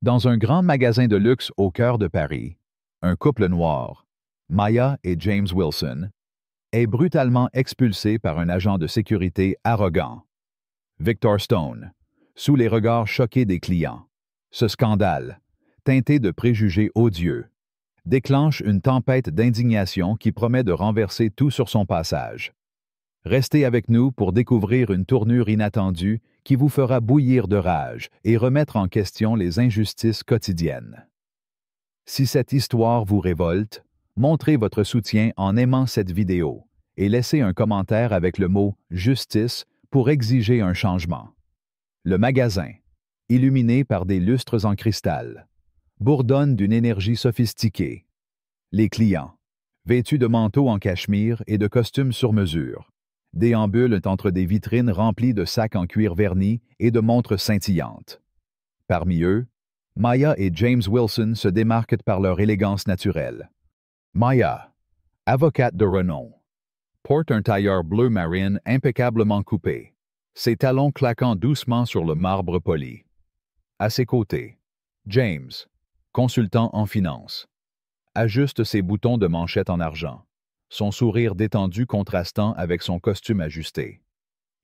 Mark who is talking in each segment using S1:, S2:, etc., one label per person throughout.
S1: Dans un grand magasin de luxe au cœur de Paris, un couple noir, Maya et James Wilson, est brutalement expulsé par un agent de sécurité arrogant, Victor Stone, sous les regards choqués des clients. Ce scandale, teinté de préjugés odieux, déclenche une tempête d'indignation qui promet de renverser tout sur son passage. Restez avec nous pour découvrir une tournure inattendue qui vous fera bouillir de rage et remettre en question les injustices quotidiennes. Si cette histoire vous révolte, montrez votre soutien en aimant cette vidéo et laissez un commentaire avec le mot « justice » pour exiger un changement. Le magasin, illuminé par des lustres en cristal, bourdonne d'une énergie sophistiquée. Les clients, vêtus de manteaux en cachemire et de costumes sur mesure, déambulent entre des vitrines remplies de sacs en cuir verni et de montres scintillantes. Parmi eux, Maya et James Wilson se démarquent par leur élégance naturelle. Maya, avocate de renom, porte un tailleur bleu marine impeccablement coupé, ses talons claquant doucement sur le marbre poli. À ses côtés, James, consultant en finance, ajuste ses boutons de manchette en argent, son sourire détendu contrastant avec son costume ajusté.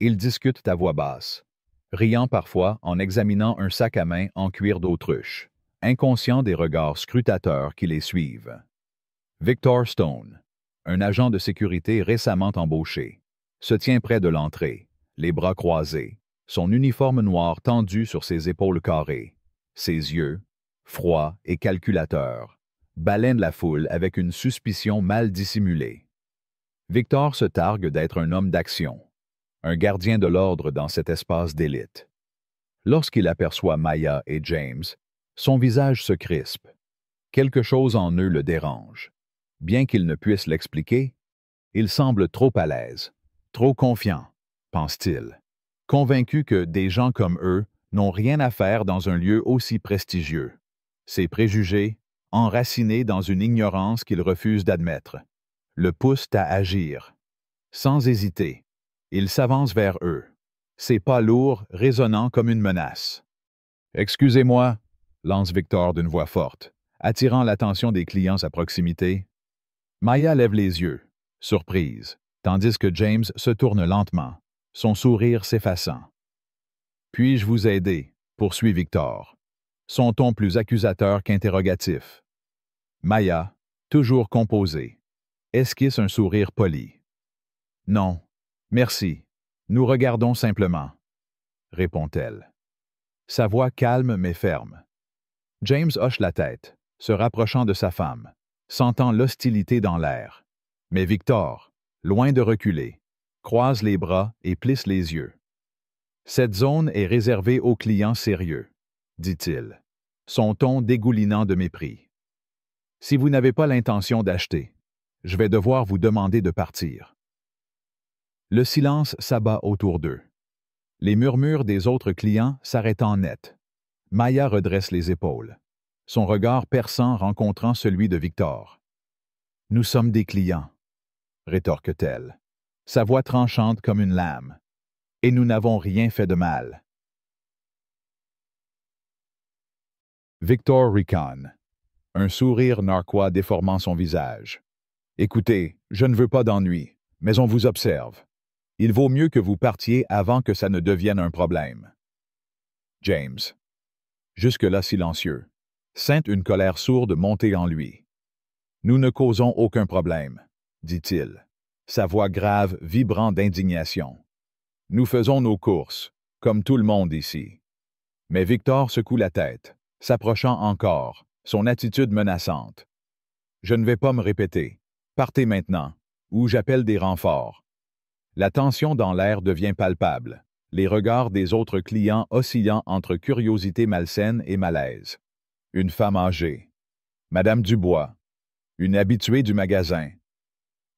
S1: Ils discutent à voix basse, riant parfois en examinant un sac à main en cuir d'autruche, inconscients des regards scrutateurs qui les suivent. Victor Stone, un agent de sécurité récemment embauché, se tient près de l'entrée, les bras croisés, son uniforme noir tendu sur ses épaules carrées. Ses yeux, froids et calculateurs, baleine la foule avec une suspicion mal dissimulée. Victor se targue d'être un homme d'action, un gardien de l'ordre dans cet espace d'élite. Lorsqu'il aperçoit Maya et James, son visage se crispe. Quelque chose en eux le dérange. Bien qu'il ne puisse l'expliquer, il semble trop à l'aise, trop confiant, pense-t-il, convaincu que des gens comme eux n'ont rien à faire dans un lieu aussi prestigieux. Ses préjugés, enracinés dans une ignorance qu'il refuse d'admettre, le poussent à agir. Sans hésiter, il s'avance vers eux, ses pas lourds résonnant comme une menace. « Excusez-moi » lance Victor d'une voix forte, attirant l'attention des clients à proximité. Maya lève les yeux, surprise, tandis que James se tourne lentement, son sourire s'effaçant. « Puis-je vous aider » poursuit Victor, son ton plus accusateur qu'interrogatif. Maya, toujours composée, esquisse un sourire poli. « Non, merci, nous regardons simplement » répond-elle. Sa voix calme mais ferme. James hoche la tête, se rapprochant de sa femme, sentant l'hostilité dans l'air. Mais Victor, loin de reculer, croise les bras et plisse les yeux. « Cette zone est réservée aux clients sérieux » dit-il, son ton dégoulinant de mépris. « Si vous n'avez pas l'intention d'acheter, je vais devoir vous demander de partir. » Le silence s'abat autour d'eux. Les murmures des autres clients s'arrêtant net. Maya redresse les épaules, son regard perçant rencontrant celui de Victor. « Nous sommes des clients, » rétorque-t-elle, sa voix tranchante comme une lame. « Et nous n'avons rien fait de mal. » Victor ricane, un sourire narquois déformant son visage. « Écoutez, je ne veux pas d'ennui, mais on vous observe. Il vaut mieux que vous partiez avant que ça ne devienne un problème. » James, jusque-là silencieux, sent une colère sourde monter en lui. « Nous ne causons aucun problème, » dit-il, sa voix grave vibrant d'indignation. « Nous faisons nos courses, comme tout le monde ici. » Mais Victor secoue la tête, s'approchant encore, son attitude menaçante. « Je ne vais pas me répéter. Partez maintenant, ou j'appelle des renforts. » La tension dans l'air devient palpable, les regards des autres clients oscillant entre curiosité malsaine et malaise. Une femme âgée, Madame Dubois, une habituée du magasin,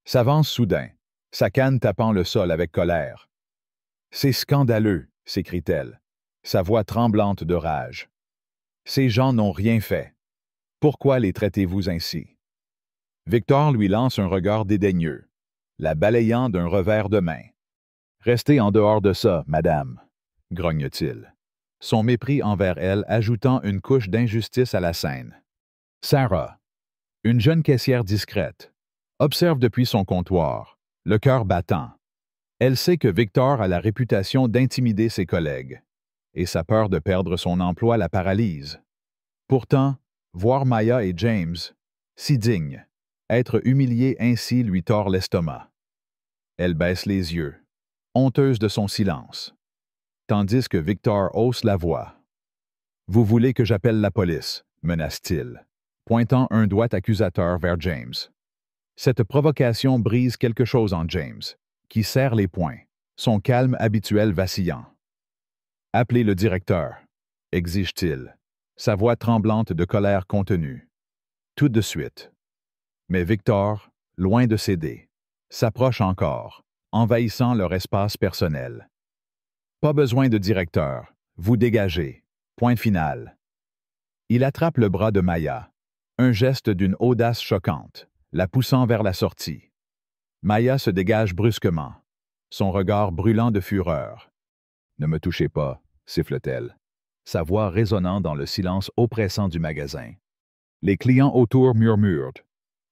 S1: s'avance soudain, sa canne tapant le sol avec colère. « C'est scandaleux » s'écrie-t-elle, sa voix tremblante de rage. « Ces gens n'ont rien fait. Pourquoi les traitez-vous ainsi? » Victor lui lance un regard dédaigneux, la balayant d'un revers de main. « Restez en dehors de ça, madame, » grogne-t-il. son mépris envers elle ajoutant une couche d'injustice à la scène. Sarah, une jeune caissière discrète, observe depuis son comptoir, le cœur battant. Elle sait que Victor a la réputation d'intimider ses collègues, et sa peur de perdre son emploi la paralyse. Pourtant, voir Maya et James, si dignes, être humiliés ainsi lui tord l'estomac. Elle baisse les yeux, honteuse de son silence, tandis que Victor hausse la voix. « Vous voulez que j'appelle la police ?» menace-t-il, pointant un doigt accusateur vers James. Cette provocation brise quelque chose en James, qui serre les poings, son calme habituel vacillant. « Appelez le directeur », exige-t-il, sa voix tremblante de colère contenue. Tout de suite. Mais Victor, loin de céder, s'approche encore, envahissant leur espace personnel. « Pas besoin de directeur, vous dégagez. Point final. » Il attrape le bras de Maya, un geste d'une audace choquante, la poussant vers la sortie. Maya se dégage brusquement, son regard brûlant de fureur. « Ne me touchez pas, » siffle-t-elle, sa voix résonnant dans le silence oppressant du magasin. Les clients autour murmurent.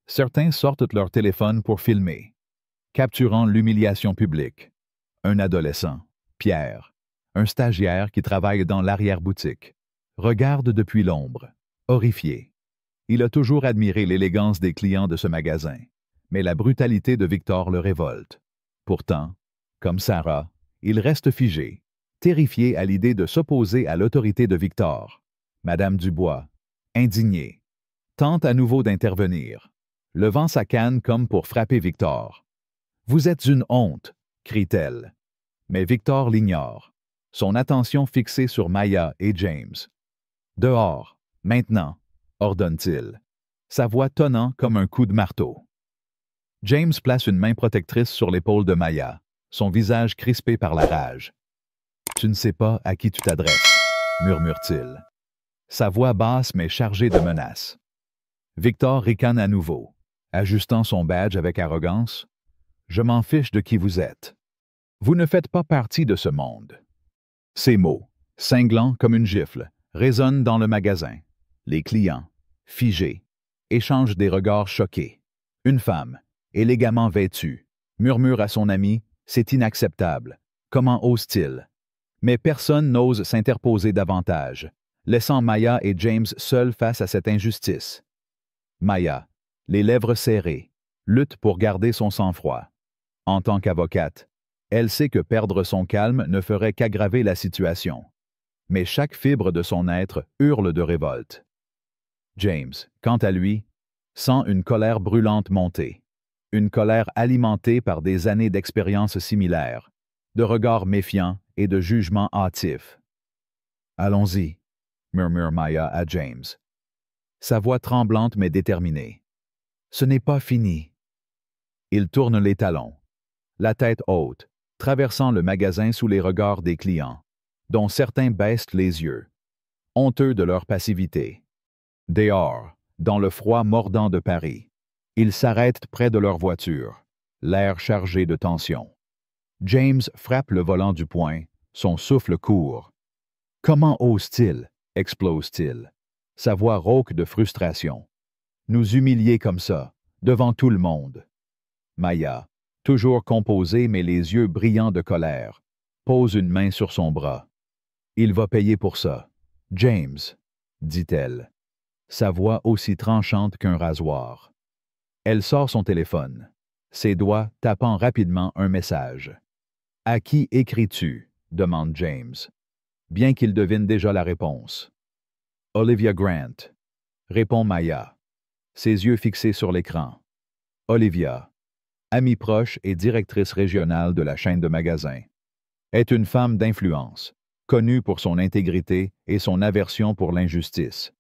S1: Certains sortent leur téléphone pour filmer, capturant l'humiliation publique. Un adolescent, Pierre, un stagiaire qui travaille dans l'arrière-boutique, regarde depuis l'ombre, horrifié. Il a toujours admiré l'élégance des clients de ce magasin, mais la brutalité de Victor le révolte. Pourtant, comme Sarah, il reste figé, terrifié à l'idée de s'opposer à l'autorité de Victor. Madame Dubois, indignée, tente à nouveau d'intervenir, levant sa canne comme pour frapper Victor. « Vous êtes une honte !» crie-t-elle. Mais Victor l'ignore, son attention fixée sur Maya et James. « Dehors, maintenant !» ordonne-t-il, sa voix tonnant comme un coup de marteau. James place une main protectrice sur l'épaule de Maya, son visage crispé par la rage. « Tu ne sais pas à qui tu t'adresses » murmure-t-il, sa voix basse mais chargée de menaces. Victor ricane à nouveau, ajustant son badge avec arrogance. « Je m'en fiche de qui vous êtes. Vous ne faites pas partie de ce monde. » Ces mots, cinglants comme une gifle, résonnent dans le magasin. Les clients, figés, échangent des regards choqués. Une femme, élégamment vêtue, murmure à son ami « C'est inacceptable. Comment ose-t-il » Mais personne n'ose s'interposer davantage, laissant Maya et James seuls face à cette injustice. Maya, les lèvres serrées, lutte pour garder son sang-froid. En tant qu'avocate, elle sait que perdre son calme ne ferait qu'aggraver la situation. Mais chaque fibre de son être hurle de révolte. James, quant à lui, sent une colère brûlante monter, une colère alimentée par des années d'expériences similaires, de regards méfiants et de jugements hâtifs. « Allons-y », murmure Maya à James, sa voix tremblante mais déterminée. « Ce n'est pas fini. » Il tourne les talons, la tête haute, traversant le magasin sous les regards des clients, dont certains baissent les yeux, honteux de leur passivité. Dehors, dans le froid mordant de Paris, ils s'arrêtent près de leur voiture, l'air chargé de tension. James frappe le volant du poing, son souffle court. « Comment ose-t-il » explose-t-il, sa voix rauque de frustration. « Nous humilier comme ça, devant tout le monde. » Maya, toujours composée mais les yeux brillants de colère, pose une main sur son bras. « Il va payer pour ça. James, » dit-elle, sa voix aussi tranchante qu'un rasoir. Elle sort son téléphone, ses doigts tapant rapidement un message. « À qui écris-tu » demande James, bien qu'il devine déjà la réponse. « Olivia Grant » répond Maya, ses yeux fixés sur l'écran. Olivia, amie proche et directrice régionale de la chaîne de magasins, est une femme d'influence, connue pour son intégrité et son aversion pour l'injustice.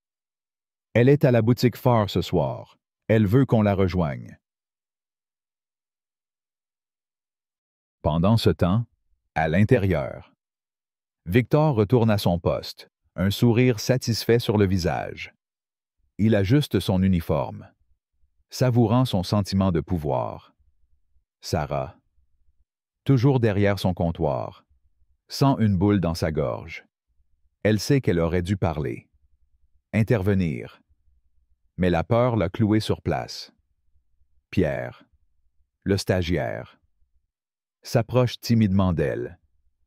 S1: Elle est à la boutique phare ce soir. Elle veut qu'on la rejoigne. Pendant ce temps, à l'intérieur, Victor retourne à son poste, un sourire satisfait sur le visage. Il ajuste son uniforme, savourant son sentiment de pouvoir. Sarah, toujours derrière son comptoir, sent une boule dans sa gorge. Elle sait qu'elle aurait dû parler, intervenir. Mais la peur l'a clouée sur place. Pierre, le stagiaire, s'approche timidement d'elle,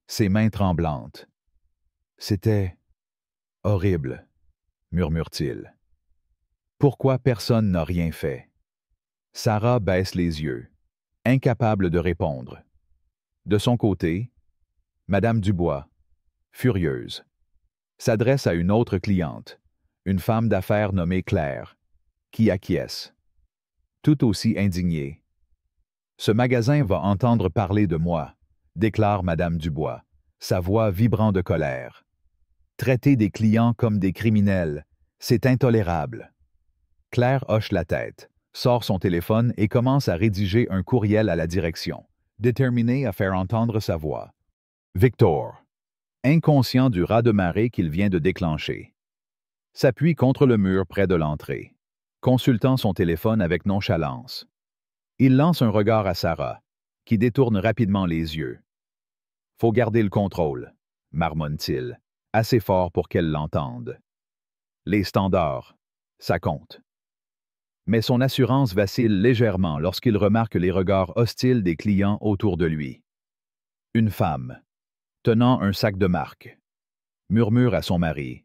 S1: ses mains tremblantes. « C'était horrible », murmure-t-il. Pourquoi personne n'a rien fait? Sarah baisse les yeux, incapable de répondre. De son côté, Madame Dubois, furieuse, s'adresse à une autre cliente, une femme d'affaires nommée Claire, qui acquiesce. Tout aussi indignée. « Ce magasin va entendre parler de moi », déclare Madame Dubois, sa voix vibrant de colère. « Traiter des clients comme des criminels, c'est intolérable. » Claire hoche la tête, sort son téléphone et commence à rédiger un courriel à la direction, déterminée à faire entendre sa voix. Victor, inconscient du raz-de-marée qu'il vient de déclencher, s'appuie contre le mur près de l'entrée, consultant son téléphone avec nonchalance. Il lance un regard à Sarah, qui détourne rapidement les yeux. « Faut garder le contrôle », marmonne-t-il, assez fort pour qu'elle l'entende. « Les standards, ça compte. » Mais son assurance vacille légèrement lorsqu'il remarque les regards hostiles des clients autour de lui. Une femme, tenant un sac de marque, murmure à son mari.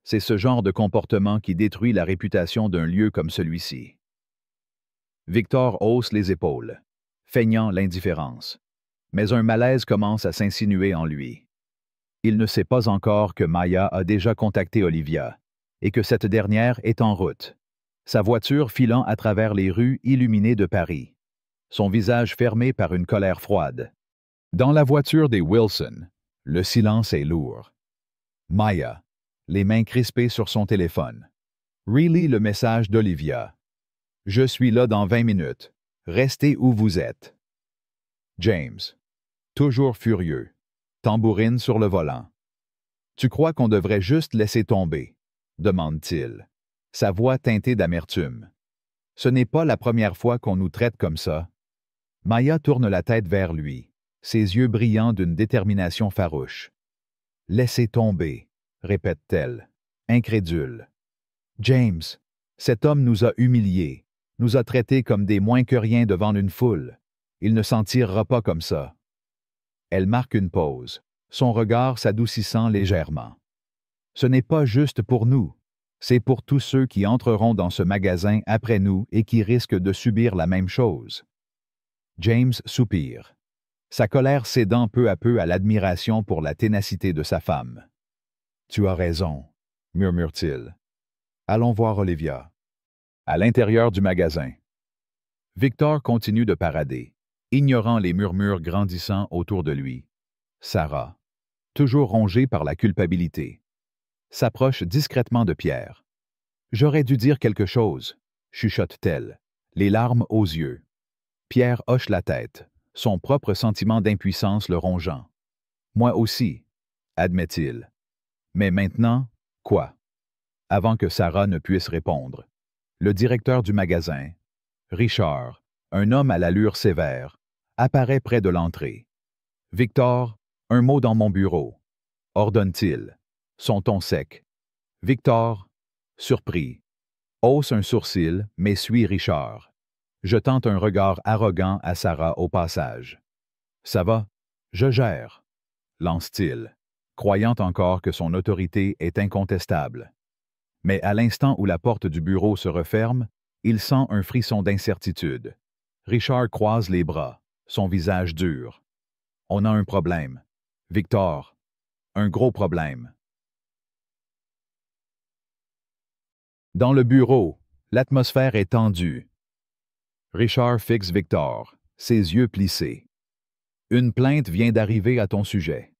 S1: C'est ce genre de comportement qui détruit la réputation d'un lieu comme celui-ci. Victor hausse les épaules, feignant l'indifférence. Mais un malaise commence à s'insinuer en lui. Il ne sait pas encore que Maya a déjà contacté Olivia et que cette dernière est en route, sa voiture filant à travers les rues illuminées de Paris, son visage fermé par une colère froide. Dans la voiture des Wilson, le silence est lourd. Maya, les mains crispées sur son téléphone, relit le message d'Olivia. « Je suis là dans 20 minutes. Restez où vous êtes. » James, toujours furieux, tambourine sur le volant. « Tu crois qu'on devrait juste laisser tomber ?» demande-t-il, sa voix teintée d'amertume. « Ce n'est pas la première fois qu'on nous traite comme ça. » Maya tourne la tête vers lui, ses yeux brillants d'une détermination farouche. « Laissez tomber », répète-t-elle, incrédule. « James, cet homme nous a humiliés, nous a traités comme des moins que rien devant une foule. Il ne s'en tirera pas comme ça. » Elle marque une pause, son regard s'adoucissant légèrement. « Ce n'est pas juste pour nous. C'est pour tous ceux qui entreront dans ce magasin après nous et qui risquent de subir la même chose. » James soupire, sa colère cédant peu à peu à l'admiration pour la ténacité de sa femme. « Tu as raison, » murmure-t-il. « Allons voir Olivia. » À l'intérieur du magasin, Victor continue de parader, ignorant les murmures grandissants autour de lui. Sarah, toujours rongée par la culpabilité, s'approche discrètement de Pierre. « J'aurais dû dire quelque chose, » chuchote-t-elle, les larmes aux yeux. Pierre hoche la tête, son propre sentiment d'impuissance le rongeant. « Moi aussi, » admet-il. « Mais maintenant, quoi ?» Avant que Sarah ne puisse répondre, le directeur du magasin, Richard, un homme à l'allure sévère, apparaît près de l'entrée. « Victor, un mot dans mon bureau, » ordonne-t-il, son ton sec. Victor, surpris, hausse un sourcil mais suit Richard, jetant un regard arrogant à Sarah au passage. « Ça va, je gère », lance-t-il, croyant encore que son autorité est incontestable. Mais à l'instant où la porte du bureau se referme, il sent un frisson d'incertitude. Richard croise les bras, son visage dur. « On a un problème. Victor, un gros problème. » Dans le bureau, l'atmosphère est tendue. Richard fixe Victor, ses yeux plissés. « Une plainte vient d'arriver à ton sujet, »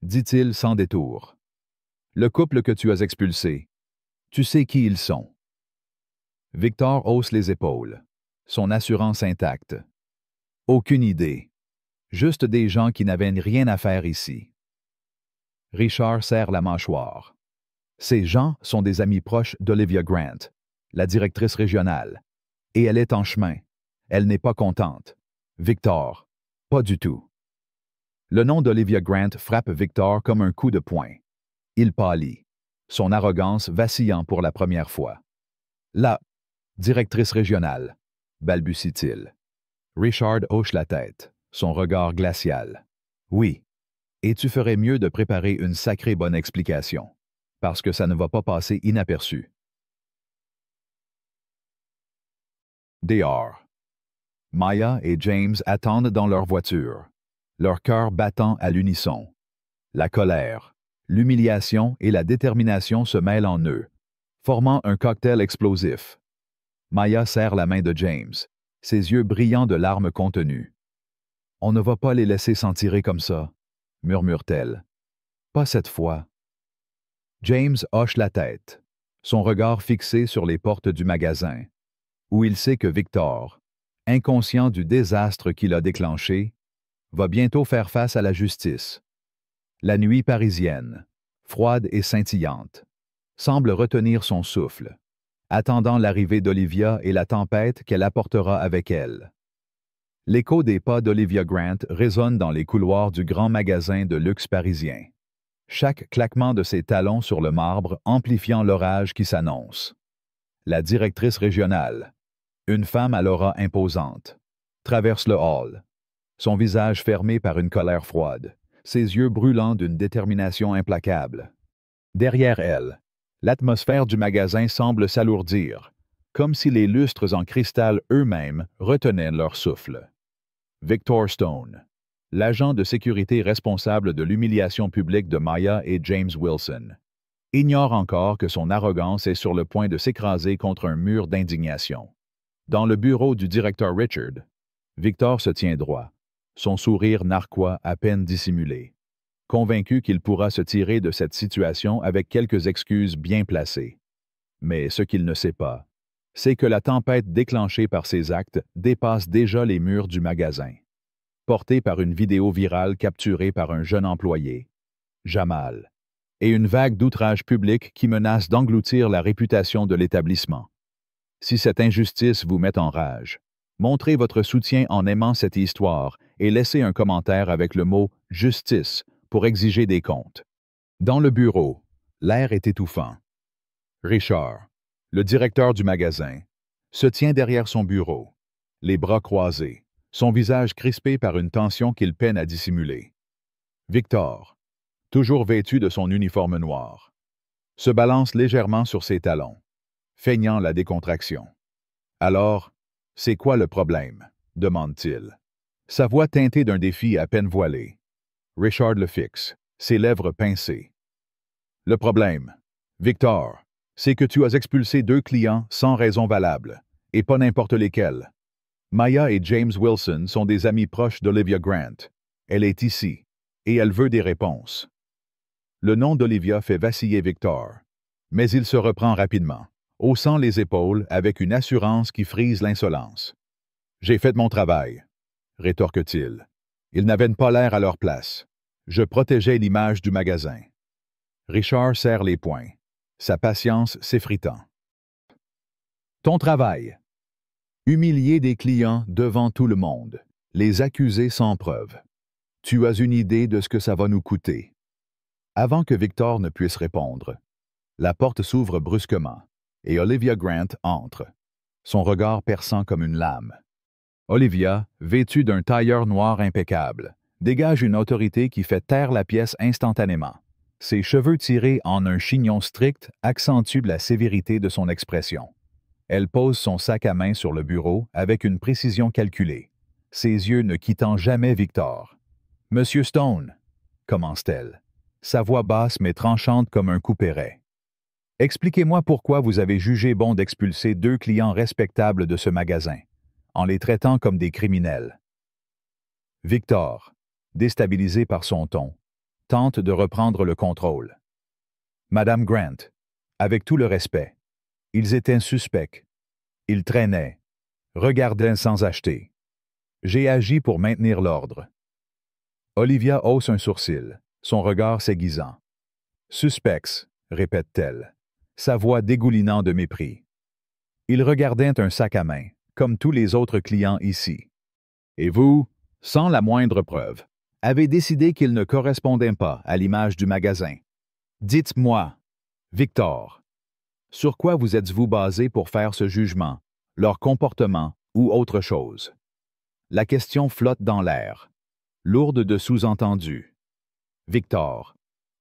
S1: dit-il sans détour. « Le couple que tu as expulsé. Tu sais qui ils sont. » Victor hausse les épaules, son assurance intacte. « Aucune idée. Juste des gens qui n'avaient rien à faire ici. » Richard serre la mâchoire. Ces gens sont des amis proches d'Olivia Grant, la directrice régionale. Et elle est en chemin. Elle n'est pas contente. Victor, pas du tout. Le nom d'Olivia Grant frappe Victor comme un coup de poing. Il pâlit, son arrogance vacillant pour la première fois. La directrice régionale, balbutie-t-il. Richard hoche la tête, son regard glacial. Oui. Et tu ferais mieux de préparer une sacrée bonne explication, parce que ça ne va pas passer inaperçu. Dehors. Maya et James attendent dans leur voiture, leur cœur battant à l'unisson. La colère, l'humiliation et la détermination se mêlent en eux, formant un cocktail explosif. Maya serre la main de James, ses yeux brillants de larmes contenues. « On ne va pas les laisser s'en tirer comme ça, » murmure-t-elle. « Pas cette fois. » James hoche la tête, son regard fixé sur les portes du magasin, où il sait que Victor, inconscient du désastre qu'il a déclenché, va bientôt faire face à la justice. La nuit parisienne, froide et scintillante, semble retenir son souffle, attendant l'arrivée d'Olivia et la tempête qu'elle apportera avec elle. L'écho des pas d'Olivia Grant résonne dans les couloirs du grand magasin de luxe parisien, chaque claquement de ses talons sur le marbre amplifiant l'orage qui s'annonce. La directrice régionale, une femme à l'aura imposante, traverse le hall, son visage fermé par une colère froide, ses yeux brûlants d'une détermination implacable. Derrière elle, l'atmosphère du magasin semble s'alourdir, comme si les lustres en cristal eux-mêmes retenaient leur souffle. Victor Stone, l'agent de sécurité responsable de l'humiliation publique de Maya et James Wilson, ignore encore que son arrogance est sur le point de s'écraser contre un mur d'indignation. Dans le bureau du directeur Richard, Victor se tient droit, son sourire narquois à peine dissimulé, convaincu qu'il pourra se tirer de cette situation avec quelques excuses bien placées. Mais ce qu'il ne sait pas, c'est que la tempête déclenchée par ses actes dépasse déjà les murs du magasin. Portée par une vidéo virale capturée par un jeune employé, Jamal, et une vague d'outrage public qui menace d'engloutir la réputation de l'établissement. Si cette injustice vous met en rage, montrez votre soutien en aimant cette histoire et laissez un commentaire avec le mot « justice » pour exiger des comptes. Dans le bureau, l'air est étouffant. Richard, le directeur du magasin, se tient derrière son bureau, les bras croisés, son visage crispé par une tension qu'il peine à dissimuler. Victor, toujours vêtu de son uniforme noir, se balance légèrement sur ses talons, feignant la décontraction. « Alors, c'est quoi le problème? » demande-t-il. Sa voix teintée d'un défi à peine voilé. Richard le fixe, ses lèvres pincées. « Le problème, Victor, c'est que tu as expulsé 2 clients sans raison valable, et pas n'importe lesquels. Maya et James Wilson sont des amis proches d'Olivia Grant. Elle est ici, et elle veut des réponses. » Le nom d'Olivia fait vaciller Victor, mais il se reprend rapidement, haussant les épaules avec une assurance qui frise l'insolence. « J'ai fait mon travail, » rétorque-t-il. Ils n'avaient pas l'air à leur place. Je protégeais l'image du magasin. Richard serre les poings, sa patience s'effritant. « Ton travail. Humilier des clients devant tout le monde, les accuser sans preuve. Tu as une idée de ce que ça va nous coûter. » Avant que Victor ne puisse répondre, la porte s'ouvre brusquement et Olivia Grant entre, son regard perçant comme une lame. Olivia, vêtue d'un tailleur noir impeccable, dégage une autorité qui fait taire la pièce instantanément. Ses cheveux tirés en un chignon strict accentuent la sévérité de son expression. Elle pose son sac à main sur le bureau avec une précision calculée, ses yeux ne quittant jamais Victor. « Monsieur Stone, » commence-t-elle, sa voix basse mais tranchante comme un couperet. « Expliquez-moi pourquoi vous avez jugé bon d'expulser 2 clients respectables de ce magasin, en les traitant comme des criminels. » Victor, déstabilisé par son ton, tente de reprendre le contrôle. « Madame Grant, avec tout le respect, ils étaient suspects. Ils traînaient, regardaient sans acheter. J'ai agi pour maintenir l'ordre. » Olivia hausse un sourcil, son regard s'aiguisant. « Suspects, » répète-t-elle, sa voix dégoulinant de mépris. Ils regardaient un sac à main, comme tous les autres clients ici. Et vous, sans la moindre preuve, avez décidé qu'il ne correspondait pas à l'image du magasin. Dites-moi, Victor, sur quoi vous êtes-vous basé pour faire ce jugement, leur comportement ou autre chose? La question flotte dans l'air, lourde de sous-entendus. Victor,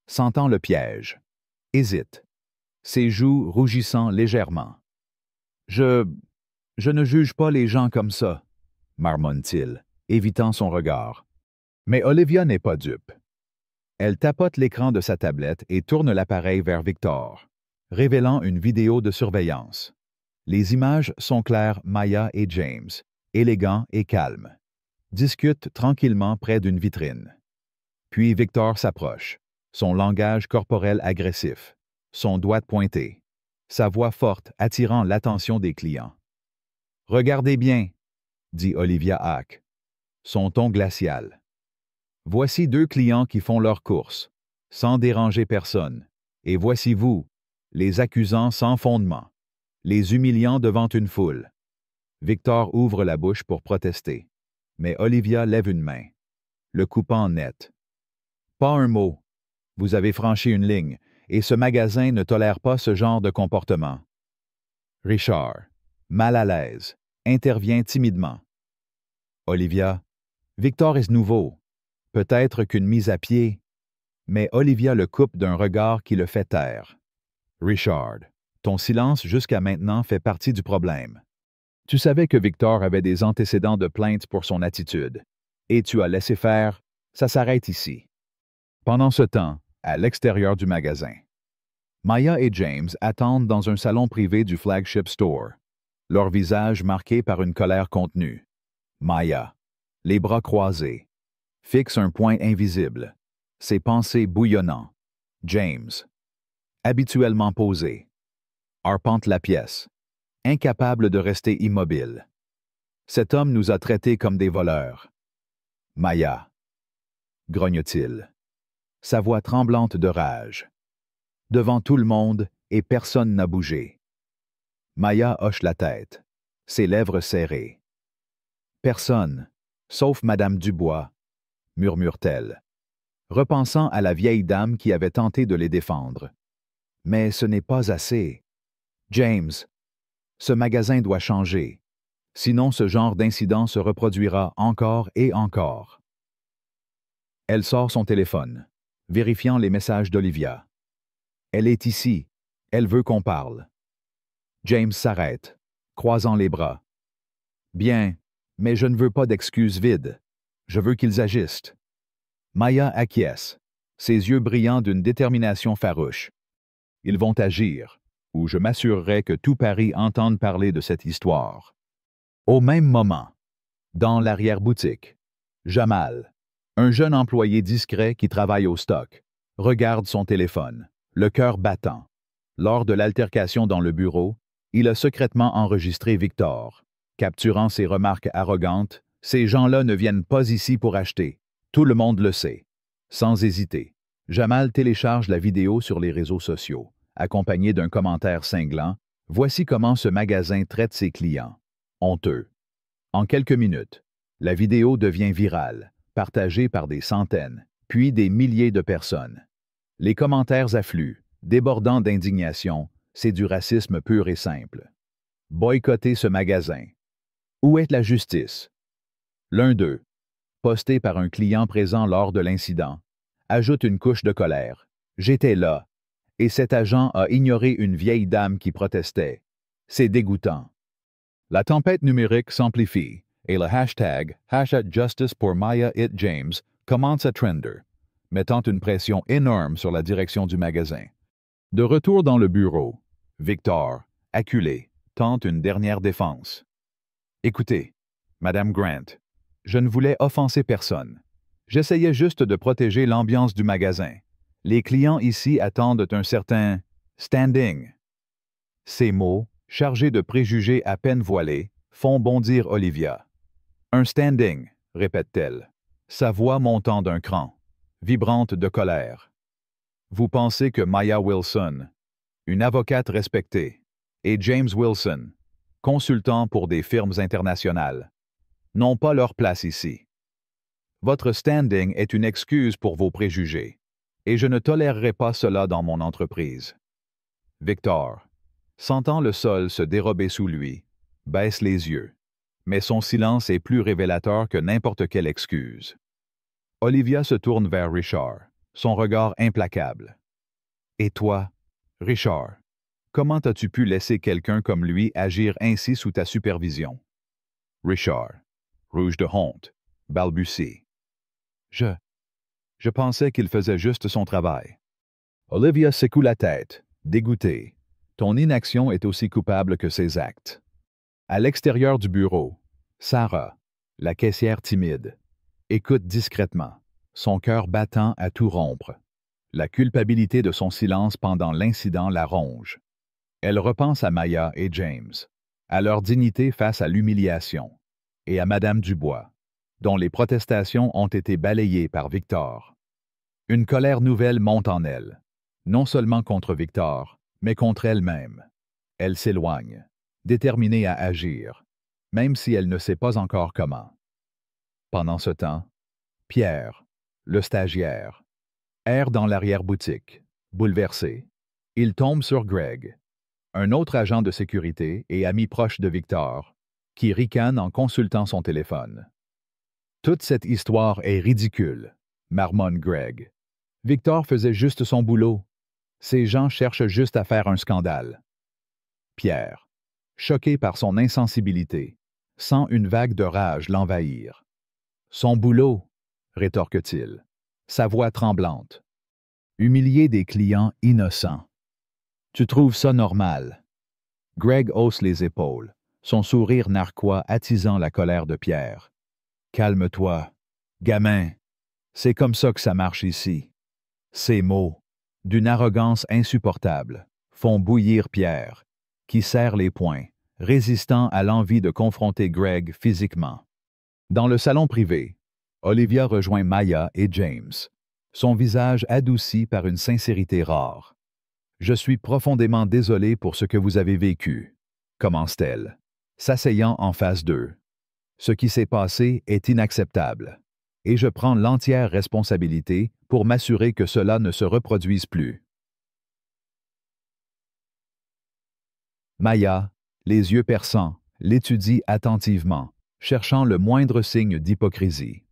S1: sentant le piège, hésite, ses joues rougissant légèrement. Je ne juge pas les gens comme ça, marmonne-t-il, évitant son regard. Mais Olivia n'est pas dupe. Elle tapote l'écran de sa tablette et tourne l'appareil vers Victor, révélant une vidéo de surveillance. Les images sont claires. Maya et James, élégants et calmes, discutent tranquillement près d'une vitrine. Puis Victor s'approche, son langage corporel agressif, son doigt pointé, sa voix forte attirant l'attention des clients. « Regardez bien, » dit Olivia Hack, son ton glacial. « Voici 2 clients qui font leur course, sans déranger personne, et voici vous, les accusant sans fondement, les humiliant devant une foule. » Victor ouvre la bouche pour protester, mais Olivia lève une main, le coupant net. « Pas un mot. Vous avez franchi une ligne, et ce magasin ne tolère pas ce genre de comportement. » Richard, mal à l'aise, intervient timidement. « Olivia, Victor est nouveau. Peut-être qu'une mise à pied. » Mais Olivia le coupe d'un regard qui le fait taire. « Richard, ton silence jusqu'à maintenant fait partie du problème. Tu savais que Victor avait des antécédents de plainte pour son attitude, et tu as laissé faire, ça s'arrête ici. » Pendant ce temps, à l'extérieur du magasin, Maya et James attendent dans un salon privé du flagship store, leur visage marqué par une colère contenue. Maya, les bras croisés, fixe un point invisible, ses pensées bouillonnant. James, habituellement posé, arpente la pièce, incapable de rester immobile. Cet homme nous a traités comme des voleurs. Maya, grogne-t-il, sa voix tremblante de rage. Devant tout le monde, et personne n'a bougé. Maya hoche la tête, ses lèvres serrées. Personne, sauf Madame Dubois, murmure-t-elle, repensant à la vieille dame qui avait tenté de les défendre. Mais ce n'est pas assez. James, ce magasin doit changer, sinon ce genre d'incident se reproduira encore et encore. Elle sort son téléphone, vérifiant les messages d'Olivia. Elle est ici, elle veut qu'on parle. James s'arrête, croisant les bras. Bien, mais je ne veux pas d'excuses vides. Je veux qu'ils agissent. Maya acquiesce, ses yeux brillants d'une détermination farouche. Ils vont agir, ou je m'assurerai que tout Paris entende parler de cette histoire. Au même moment, dans l'arrière-boutique, Jamal, un jeune employé discret qui travaille au stock, regarde son téléphone, le cœur battant. Lors de l'altercation dans le bureau, il a secrètement enregistré Victor, capturant ses remarques arrogantes. « Ces gens-là ne viennent pas ici pour acheter. Tout le monde le sait. » Sans hésiter, Jamal télécharge la vidéo sur les réseaux sociaux, accompagné d'un commentaire cinglant. « Voici comment ce magasin traite ses clients. Honteux. » En quelques minutes, la vidéo devient virale, partagée par des centaines, puis des milliers de personnes. Les commentaires affluent, débordant d'indignation. C'est du racisme pur et simple. Boycotter ce magasin. Où est la justice? L'un d'eux, posté par un client présent lors de l'incident, ajoute une couche de colère. J'étais là, et cet agent a ignoré une vieille dame qui protestait. C'est dégoûtant. La tempête numérique s'amplifie, et le hashtag #Justice pour Maya et James commence à trender, mettant une pression énorme sur la direction du magasin. De retour dans le bureau, Victor, acculé, tente une dernière défense. « Écoutez, Madame Grant, je ne voulais offenser personne. J'essayais juste de protéger l'ambiance du magasin. Les clients ici attendent un certain standing. » Ces mots, chargés de préjugés à peine voilés, font bondir Olivia. « Un standing », répète-t-elle, sa voix montant d'un cran, vibrante de colère. « Vous pensez que Maya Wilson, une avocate respectée, et James Wilson, consultant pour des firmes internationales, n'ont pas leur place ici. Votre standing est une excuse pour vos préjugés, Et je ne tolérerai pas cela dans mon entreprise. Victor, sentant le sol se dérober sous lui, baisse les yeux, mais son silence est plus révélateur que n'importe quelle excuse. Olivia se tourne vers Richard, son regard implacable. Et toi, Richard, comment as-tu pu laisser quelqu'un comme lui agir ainsi sous ta supervision? Richard, rouge de honte, balbutie. Je pensais qu'il faisait juste son travail. Olivia secoue la tête, dégoûtée. Ton inaction est aussi coupable que ses actes. À l'extérieur du bureau, Sarah, la caissière timide, écoute discrètement, son cœur battant à tout rompre. La culpabilité de son silence pendant l'incident la ronge. Elle repense à Maya et James, à leur dignité face à l'humiliation, et à Madame Dubois, dont les protestations ont été balayées par Victor. Une colère nouvelle monte en elle, non seulement contre Victor, mais contre elle-même. Elle s'éloigne, déterminée à agir, même si elle ne sait pas encore comment. Pendant ce temps, Pierre, le stagiaire, erre dans l'arrière-boutique, bouleversé. Il tombe sur Greg, un autre agent de sécurité et ami proche de Victor, qui ricane en consultant son téléphone. Toute cette histoire est ridicule, marmonne Greg. Victor faisait juste son boulot. Ces gens cherchent juste à faire un scandale. Pierre, choqué par son insensibilité, sent une vague de rage l'envahir. Son boulot, rétorque-t-il, sa voix tremblante. Humilier des clients innocents. Tu trouves ça normal? Greg hausse les épaules, son sourire narquois attisant la colère de Pierre. Calme-toi, gamin. C'est comme ça que ça marche ici. Ces mots, d'une arrogance insupportable, font bouillir Pierre, qui serre les poings, résistant à l'envie de confronter Greg physiquement. Dans le salon privé, Olivia rejoint Maya et James, son visage adouci par une sincérité rare. « Je suis profondément désolé pour ce que vous avez vécu », commence-t-elle, s'asseyant en face d'eux. « Ce qui s'est passé est inacceptable, et je prends l'entière responsabilité pour m'assurer que cela ne se reproduise plus. » Maya, les yeux perçants, l'étudie attentivement, cherchant le moindre signe d'hypocrisie.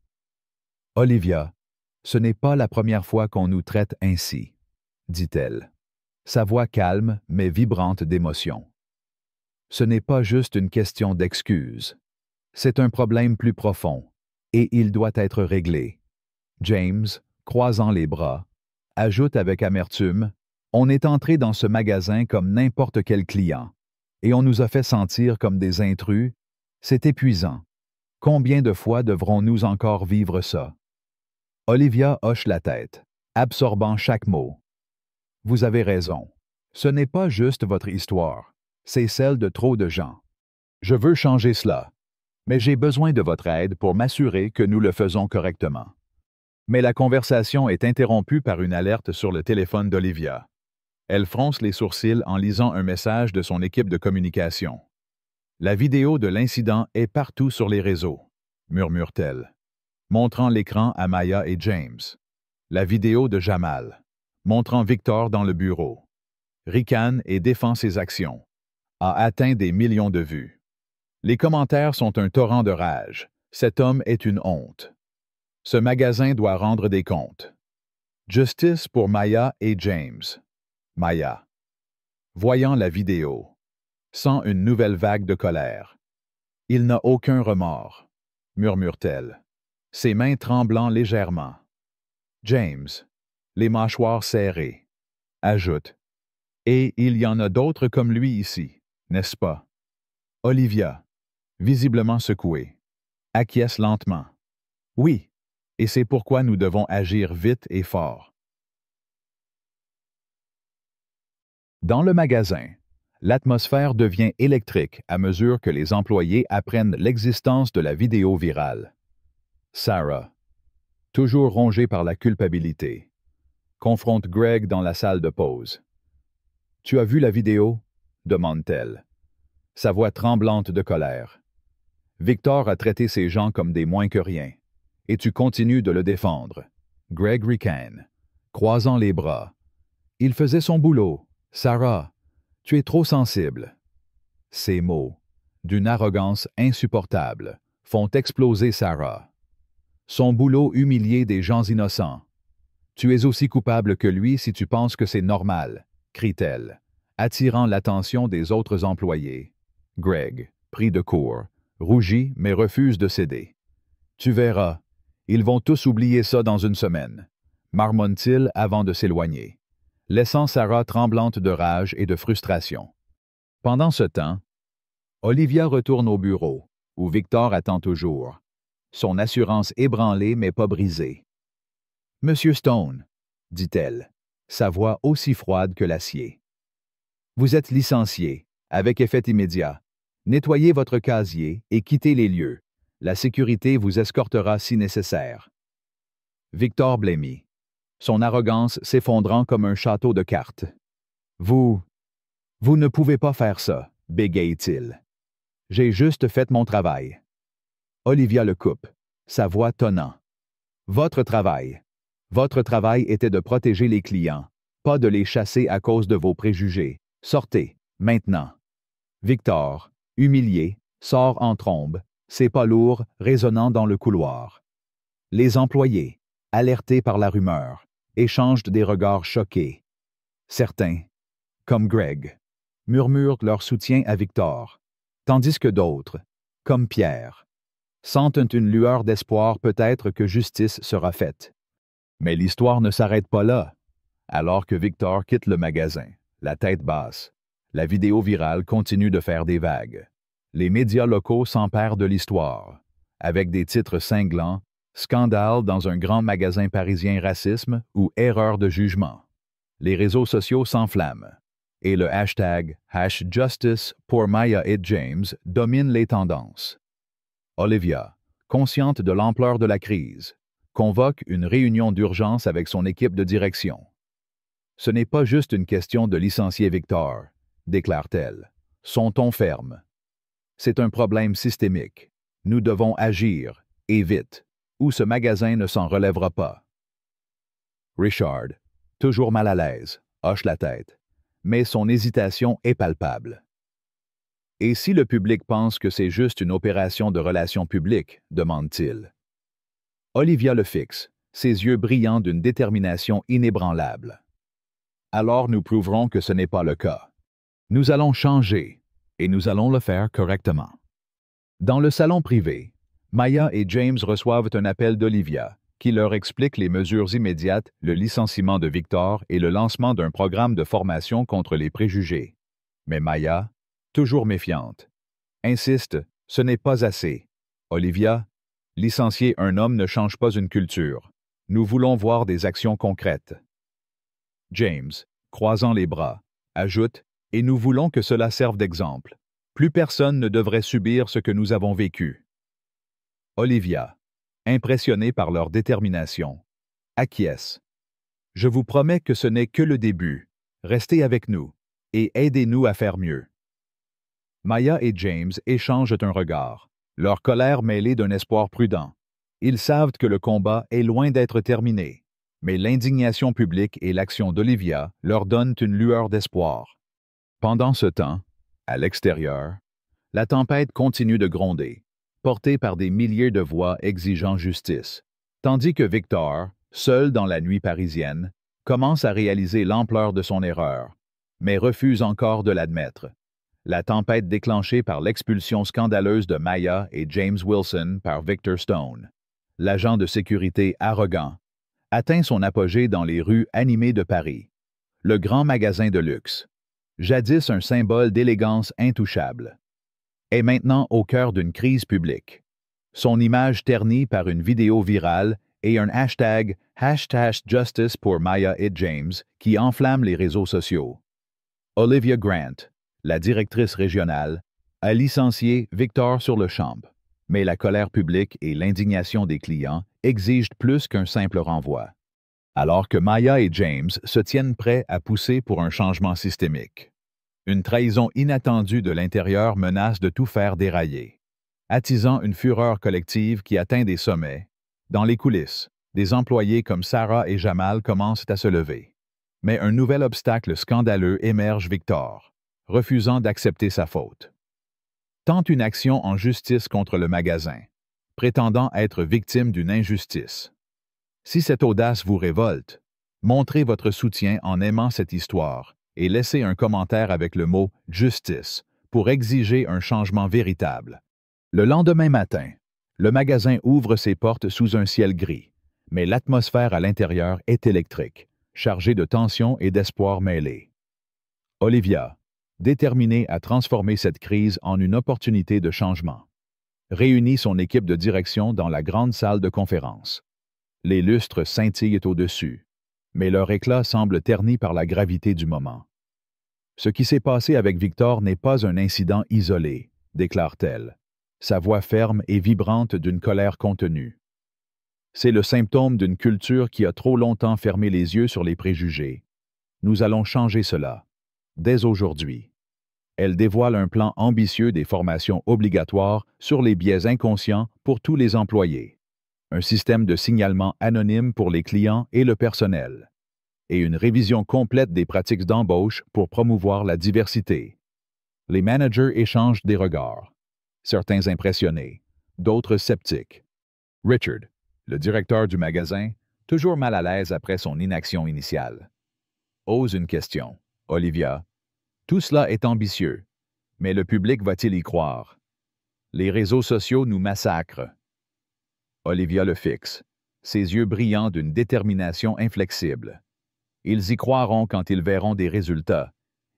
S1: « Olivia, ce n'est pas la première fois qu'on nous traite ainsi, » dit-elle, sa voix calme mais vibrante d'émotion. « Ce n'est pas juste une question d'excuses. C'est un problème plus profond, et il doit être réglé. » James, croisant les bras, ajoute avec amertume, « On est entré dans ce magasin comme n'importe quel client, et on nous a fait sentir comme des intrus. C'est épuisant. Combien de fois devrons-nous encore vivre ça? » Olivia hoche la tête, absorbant chaque mot. « Vous avez raison. Ce n'est pas juste votre histoire, c'est celle de trop de gens. Je veux changer cela, mais j'ai besoin de votre aide pour m'assurer que nous le faisons correctement. » Mais la conversation est interrompue par une alerte sur le téléphone d'Olivia. Elle fronce les sourcils en lisant un message de son équipe de communication. « La vidéo de l'incident est partout sur les réseaux, » murmure-t-elle, montrant l'écran à Maya et James. La vidéo de Jamal, montrant Victor dans le bureau. Ricane et défend ses actions. A atteint des millions de vues. Les commentaires sont un torrent de rage. Cet homme est une honte. Ce magasin doit rendre des comptes. Justice pour Maya et James. Maya, voyant la vidéo, sent une nouvelle vague de colère. Il n'a aucun remords, murmure-t-elle, ses mains tremblant légèrement. James, les mâchoires serrées, ajoute. Et il y en a d'autres comme lui ici, n'est-ce pas? Olivia, visiblement secouée, acquiesce lentement. Oui, et c'est pourquoi nous devons agir vite et fort. Dans le magasin, l'atmosphère devient électrique à mesure que les employés apprennent l'existence de la vidéo virale. Sarah, toujours rongée par la culpabilité, confronte Greg dans la salle de pause. « Tu as vu la vidéo? » demande-t-elle, sa voix tremblante de colère. « Victor a traité ces gens comme des moins que rien, et tu continues de le défendre. » Greg ricane, croisant les bras. Il faisait son boulot. Sarah, tu es trop sensible. Ces mots, d'une arrogance insupportable, font exploser Sarah. Son boulot humilier des gens innocents. Tu es aussi coupable que lui si tu penses que c'est normal, crie-t-elle, attirant l'attention des autres employés. Greg, pris de court, rougit mais refuse de céder. Tu verras, ils vont tous oublier ça dans une semaine, marmonne-t-il avant de s'éloigner, laissant Sarah tremblante de rage et de frustration. Pendant ce temps, Olivia retourne au bureau, où Victor attend toujours, son assurance ébranlée mais pas brisée. « Monsieur Stone, » dit-elle, sa voix aussi froide que l'acier. « Vous êtes licencié, avec effet immédiat. Nettoyez votre casier et quittez les lieux. La sécurité vous escortera si nécessaire. » Victor blêmit, son arrogance s'effondrant comme un château de cartes. « Vous ne pouvez pas faire ça, » bégaye-t-il. « J'ai juste fait mon travail. » Olivia le coupe, sa voix tonnant. « Votre travail était de protéger les clients, pas de les chasser à cause de vos préjugés. Sortez, maintenant. » Victor, humilié, sort en trombe, ses pas lourds résonnant dans le couloir. Les employés, alertés par la rumeur, échangent des regards choqués. Certains, comme Greg, murmurent leur soutien à Victor, tandis que d'autres, comme Pierre, sentent une lueur d'espoir peut-être que justice sera faite. Mais l'histoire ne s'arrête pas là. Alors que Victor quitte le magasin, la tête basse, la vidéo virale continue de faire des vagues. Les médias locaux s'emparent de l'histoire, avec des titres cinglants, scandale dans un grand magasin parisien racisme ou erreur de jugement. Les réseaux sociaux s'enflamment, et le hashtag #Justice pour Maya et James domine les tendances. Olivia, consciente de l'ampleur de la crise, convoque une réunion d'urgence avec son équipe de direction. « Ce n'est pas juste une question de licencier Victor, » déclare-t-elle, son ton ferme. « C'est un problème systémique. Nous devons agir, et vite, ou ce magasin ne s'en relèvera pas. » Richard, toujours mal à l'aise, hoche la tête, mais son hésitation est palpable. « Et si le public pense que c'est juste une opération de relations publiques, demande-t-il. Olivia le fixe, ses yeux brillants d'une détermination inébranlable. « Alors nous prouverons que ce n'est pas le cas. Nous allons changer, et nous allons le faire correctement. » Dans le salon privé, Maya et James reçoivent un appel d'Olivia, qui leur explique les mesures immédiates, le licenciement de Victor et le lancement d'un programme de formation contre les préjugés. Mais Maya, toujours méfiante, insiste, ce n'est pas assez. Olivia, licencier un homme ne change pas une culture. Nous voulons voir des actions concrètes. James, croisant les bras, ajoute, et nous voulons que cela serve d'exemple. Plus personne ne devrait subir ce que nous avons vécu. Olivia, impressionnée par leur détermination, acquiesce. Je vous promets que ce n'est que le début. Restez avec nous et aidez-nous à faire mieux. Maya et James échangent un regard, leur colère mêlée d'un espoir prudent. Ils savent que le combat est loin d'être terminé, mais l'indignation publique et l'action d'Olivia leur donnent une lueur d'espoir. Pendant ce temps, à l'extérieur, la tempête continue de gronder, portée par des milliers de voix exigeant justice, tandis que Victor, seul dans la nuit parisienne, commence à réaliser l'ampleur de son erreur, mais refuse encore de l'admettre. La tempête déclenchée par l'expulsion scandaleuse de Maya et James Wilson par Victor Stone, l'agent de sécurité arrogant, atteint son apogée dans les rues animées de Paris. Le grand magasin de luxe, jadis un symbole d'élégance intouchable, est maintenant au cœur d'une crise publique. Son image ternie par une vidéo virale et un hashtag #Justice pour Maya et James qui enflamme les réseaux sociaux. Olivia Grant, la directrice régionale, a licencié Victor sur le champ, mais la colère publique et l'indignation des clients exigent plus qu'un simple renvoi. Alors que Maya et James se tiennent prêts à pousser pour un changement systémique. Une trahison inattendue de l'intérieur menace de tout faire dérailler, attisant une fureur collective qui atteint des sommets, dans les coulisses, Des employés comme Sarah et Jamal commencent à se lever. Mais un nouvel obstacle scandaleux émerge Victor, refusant d'accepter sa faute. Tente une action en justice contre le magasin, prétendant être victime d'une injustice. Si cette audace vous révolte, montrez votre soutien en aimant cette histoire et laissez un commentaire avec le mot « justice » pour exiger un changement véritable. Le lendemain matin, le magasin ouvre ses portes sous un ciel gris, mais l'atmosphère à l'intérieur est électrique, chargée de tension et d'espoir mêlés. Olivia, déterminée à transformer cette crise en une opportunité de changement, réunit son équipe de direction dans la grande salle de conférence. Les lustres scintillent au-dessus, mais leur éclat semble terni par la gravité du moment. Ce qui s'est passé avec Victor n'est pas un incident isolé, déclare-t-elle, sa voix ferme et vibrante d'une colère contenue. C'est le symptôme d'une culture qui a trop longtemps fermé les yeux sur les préjugés. Nous allons changer cela, dès aujourd'hui. Elle dévoile un plan ambitieux des formations obligatoires sur les biais inconscients pour tous les employés, un système de signalement anonyme pour les clients et le personnel, et une révision complète des pratiques d'embauche pour promouvoir la diversité. Les managers échangent des regards, certains impressionnés, d'autres sceptiques. Richard, le directeur du magasin, toujours mal à l'aise après son inaction initiale, ose une question. Olivia, tout cela est ambitieux, mais le public va-t-il y croire? Les réseaux sociaux nous massacrent. Olivia le fixe, ses yeux brillants d'une détermination inflexible. Ils y croiront quand ils verront des résultats,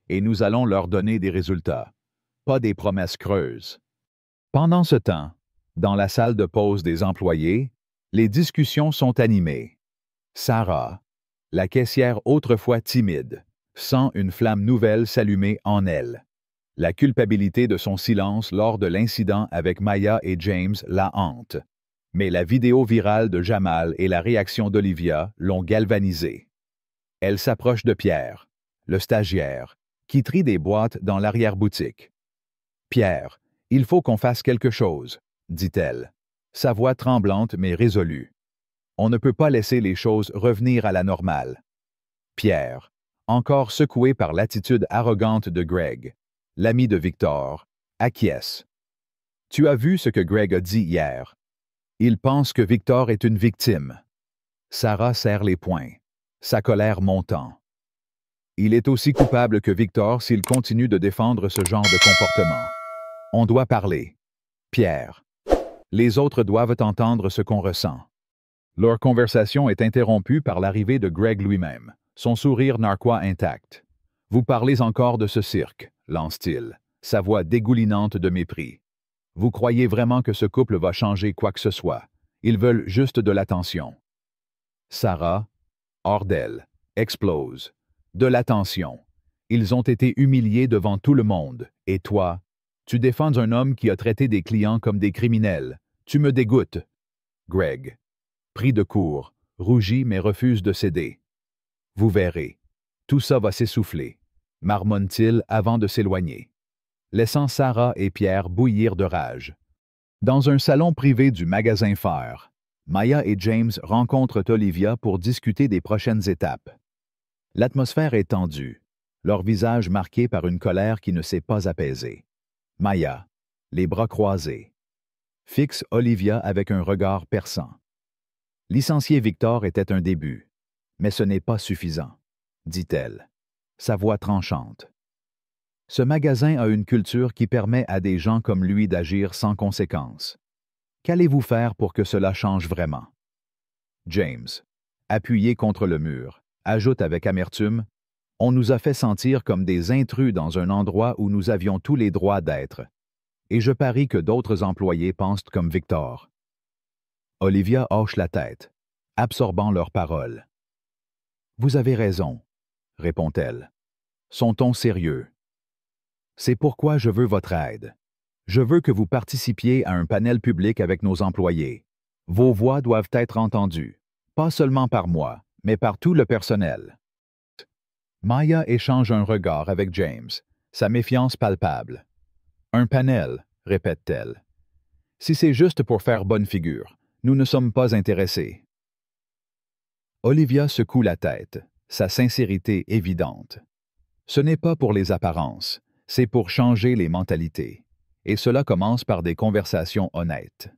S1: et nous allons leur donner des résultats, pas des promesses creuses. Pendant ce temps, dans la salle de pause des employés, les discussions sont animées. Sarah, la caissière autrefois timide, sent une flamme nouvelle s'allumer en elle. La culpabilité de son silence lors de l'incident avec Maya et James la hante. Mais la vidéo virale de Jamal et la réaction d'Olivia l'ont galvanisée. Elle s'approche de Pierre, le stagiaire, qui trie des boîtes dans l'arrière-boutique. « Pierre, il faut qu'on fasse quelque chose, » dit-elle, sa voix tremblante mais résolue. On ne peut pas laisser les choses revenir à la normale. Pierre, encore secoué par l'attitude arrogante de Greg, l'ami de Victor, acquiesce. « Tu as vu ce que Greg a dit hier. Il pense que Victor est une victime. » Sarah serre les poings, sa colère montant. Il est aussi coupable que Victor s'il continue de défendre ce genre de comportement. On doit parler. Pierre. Les autres doivent entendre ce qu'on ressent. Leur conversation est interrompue par l'arrivée de Greg lui-même, son sourire narquois intact. « Vous parlez encore de ce cirque », lance-t-il, sa voix dégoulinante de mépris. « Vous croyez vraiment que ce couple va changer quoi que ce soit? Ils veulent juste de l'attention. » Sarah, hors d'elle, explose. De l'attention. Ils ont été humiliés devant tout le monde. Et toi, tu défends un homme qui a traité des clients comme des criminels. Tu me dégoûtes. Greg, pris de court, rougit mais refuse de céder. Vous verrez. Tout ça va s'essouffler, marmonne-t-il avant de s'éloigner, laissant Sarah et Pierre bouillir de rage. Dans un salon privé du magasin Phare, Maya et James rencontrent Olivia pour discuter des prochaines étapes. L'atmosphère est tendue, leur visage marqué par une colère qui ne s'est pas apaisée. Maya, les bras croisés, fixe Olivia avec un regard perçant. Licencier Victor était un début, mais ce n'est pas suffisant, dit-elle, sa voix tranchante. Ce magasin a une culture qui permet à des gens comme lui d'agir sans conséquence. Qu'allez-vous faire pour que cela change vraiment? James, appuyé contre le mur, ajoute avec amertume, « On nous a fait sentir comme des intrus dans un endroit où nous avions tous les droits d'être. Et je parie que d'autres employés pensent comme Victor. » Olivia hoche la tête, absorbant leurs paroles. « Vous avez raison, » répond-elle, son ton sérieux. « C'est pourquoi je veux votre aide. Je veux que vous participiez à un panel public avec nos employés. Vos voix doivent être entendues, pas seulement par moi, mais par tout le personnel. » Maya échange un regard avec James, sa méfiance palpable. « Un panel, » répète-t-elle. « Si c'est juste pour faire bonne figure, nous ne sommes pas intéressés. » Olivia secoue la tête, sa sincérité évidente. Ce n'est pas pour les apparences, c'est pour changer les mentalités. Et cela commence par des conversations honnêtes.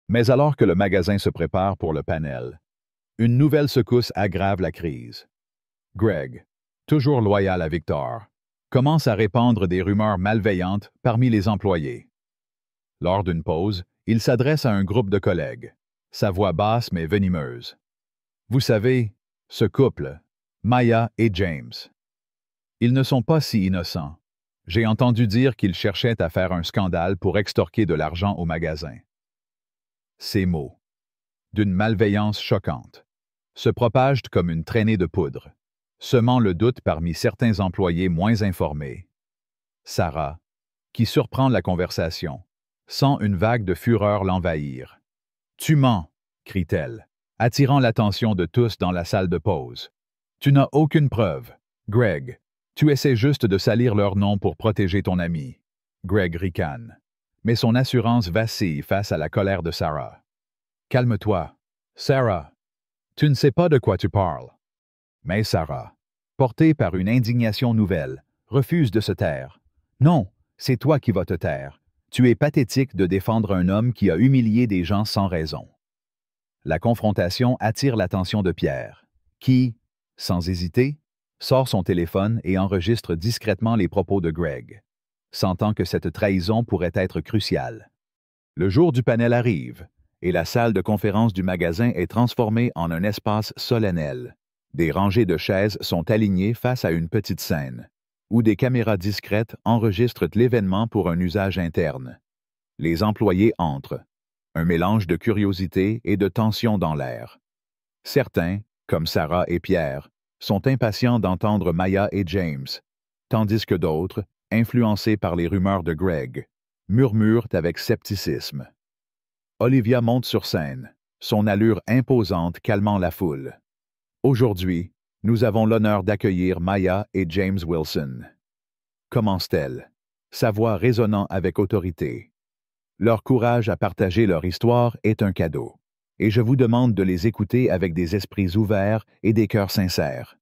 S1: Mais alors que le magasin se prépare pour le panel, une nouvelle secousse aggrave la crise. Greg, toujours loyal à Victor, commence à répandre des rumeurs malveillantes parmi les employés. Lors d'une pause, il s'adresse à un groupe de collègues, sa voix basse mais venimeuse. Vous savez, ce couple, Maya et James. Ils ne sont pas si innocents. J'ai entendu dire qu'ils cherchaient à faire un scandale pour extorquer de l'argent au magasin. Ces mots, d'une malveillance choquante, se propagent comme une traînée de poudre, semant le doute parmi certains employés moins informés. Sarah, qui surprend la conversation, sent une vague de fureur l'envahir. « Tu mens !» crie-t-elle, attirant l'attention de tous dans la salle de pause. « Tu n'as aucune preuve. Greg, tu essaies juste de salir leur nom pour protéger ton ami. » Greg ricane. Mais son assurance vacille face à la colère de Sarah. « Calme-toi. Sarah, tu ne sais pas de quoi tu parles. » Mais Sarah, portée par une indignation nouvelle, refuse de se taire. « Non, c'est toi qui vas te taire. Tu es pathétique de défendre un homme qui a humilié des gens sans raison. » La confrontation attire l'attention de Pierre, qui, sans hésiter, sort son téléphone et enregistre discrètement les propos de Greg, sentant que cette trahison pourrait être cruciale. Le jour du panel arrive, et la salle de conférence du magasin est transformée en un espace solennel. Des rangées de chaises sont alignées face à une petite scène, où des caméras discrètes enregistrent l'événement pour un usage interne. Les employés entrent, un mélange de curiosité et de tension dans l'air. Certains, comme Sarah et Pierre, sont impatients d'entendre Maya et James, tandis que d'autres, influencés par les rumeurs de Greg, murmurent avec scepticisme. Olivia monte sur scène, son allure imposante calmant la foule. Aujourd'hui, nous avons l'honneur d'accueillir Maya et James Wilson. Commence-t-elle, sa voix résonnant avec autorité. Leur courage à partager leur histoire est un cadeau, et je vous demande de les écouter avec des esprits ouverts et des cœurs sincères.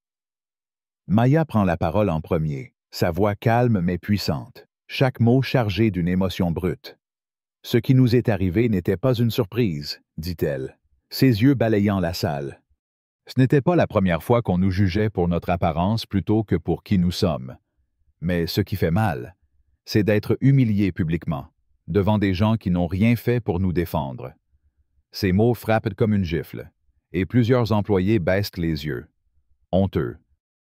S1: Maya prend la parole en premier, sa voix calme mais puissante, chaque mot chargé d'une émotion brute. « Ce qui nous est arrivé n'était pas une surprise, dit-elle, ses yeux balayant la salle. Ce n'était pas la première fois qu'on nous jugeait pour notre apparence plutôt que pour qui nous sommes. Mais ce qui fait mal, c'est d'être humiliés publiquement, devant des gens qui n'ont rien fait pour nous défendre. » Ces mots frappent comme une gifle, et plusieurs employés baissent les yeux. Honteux.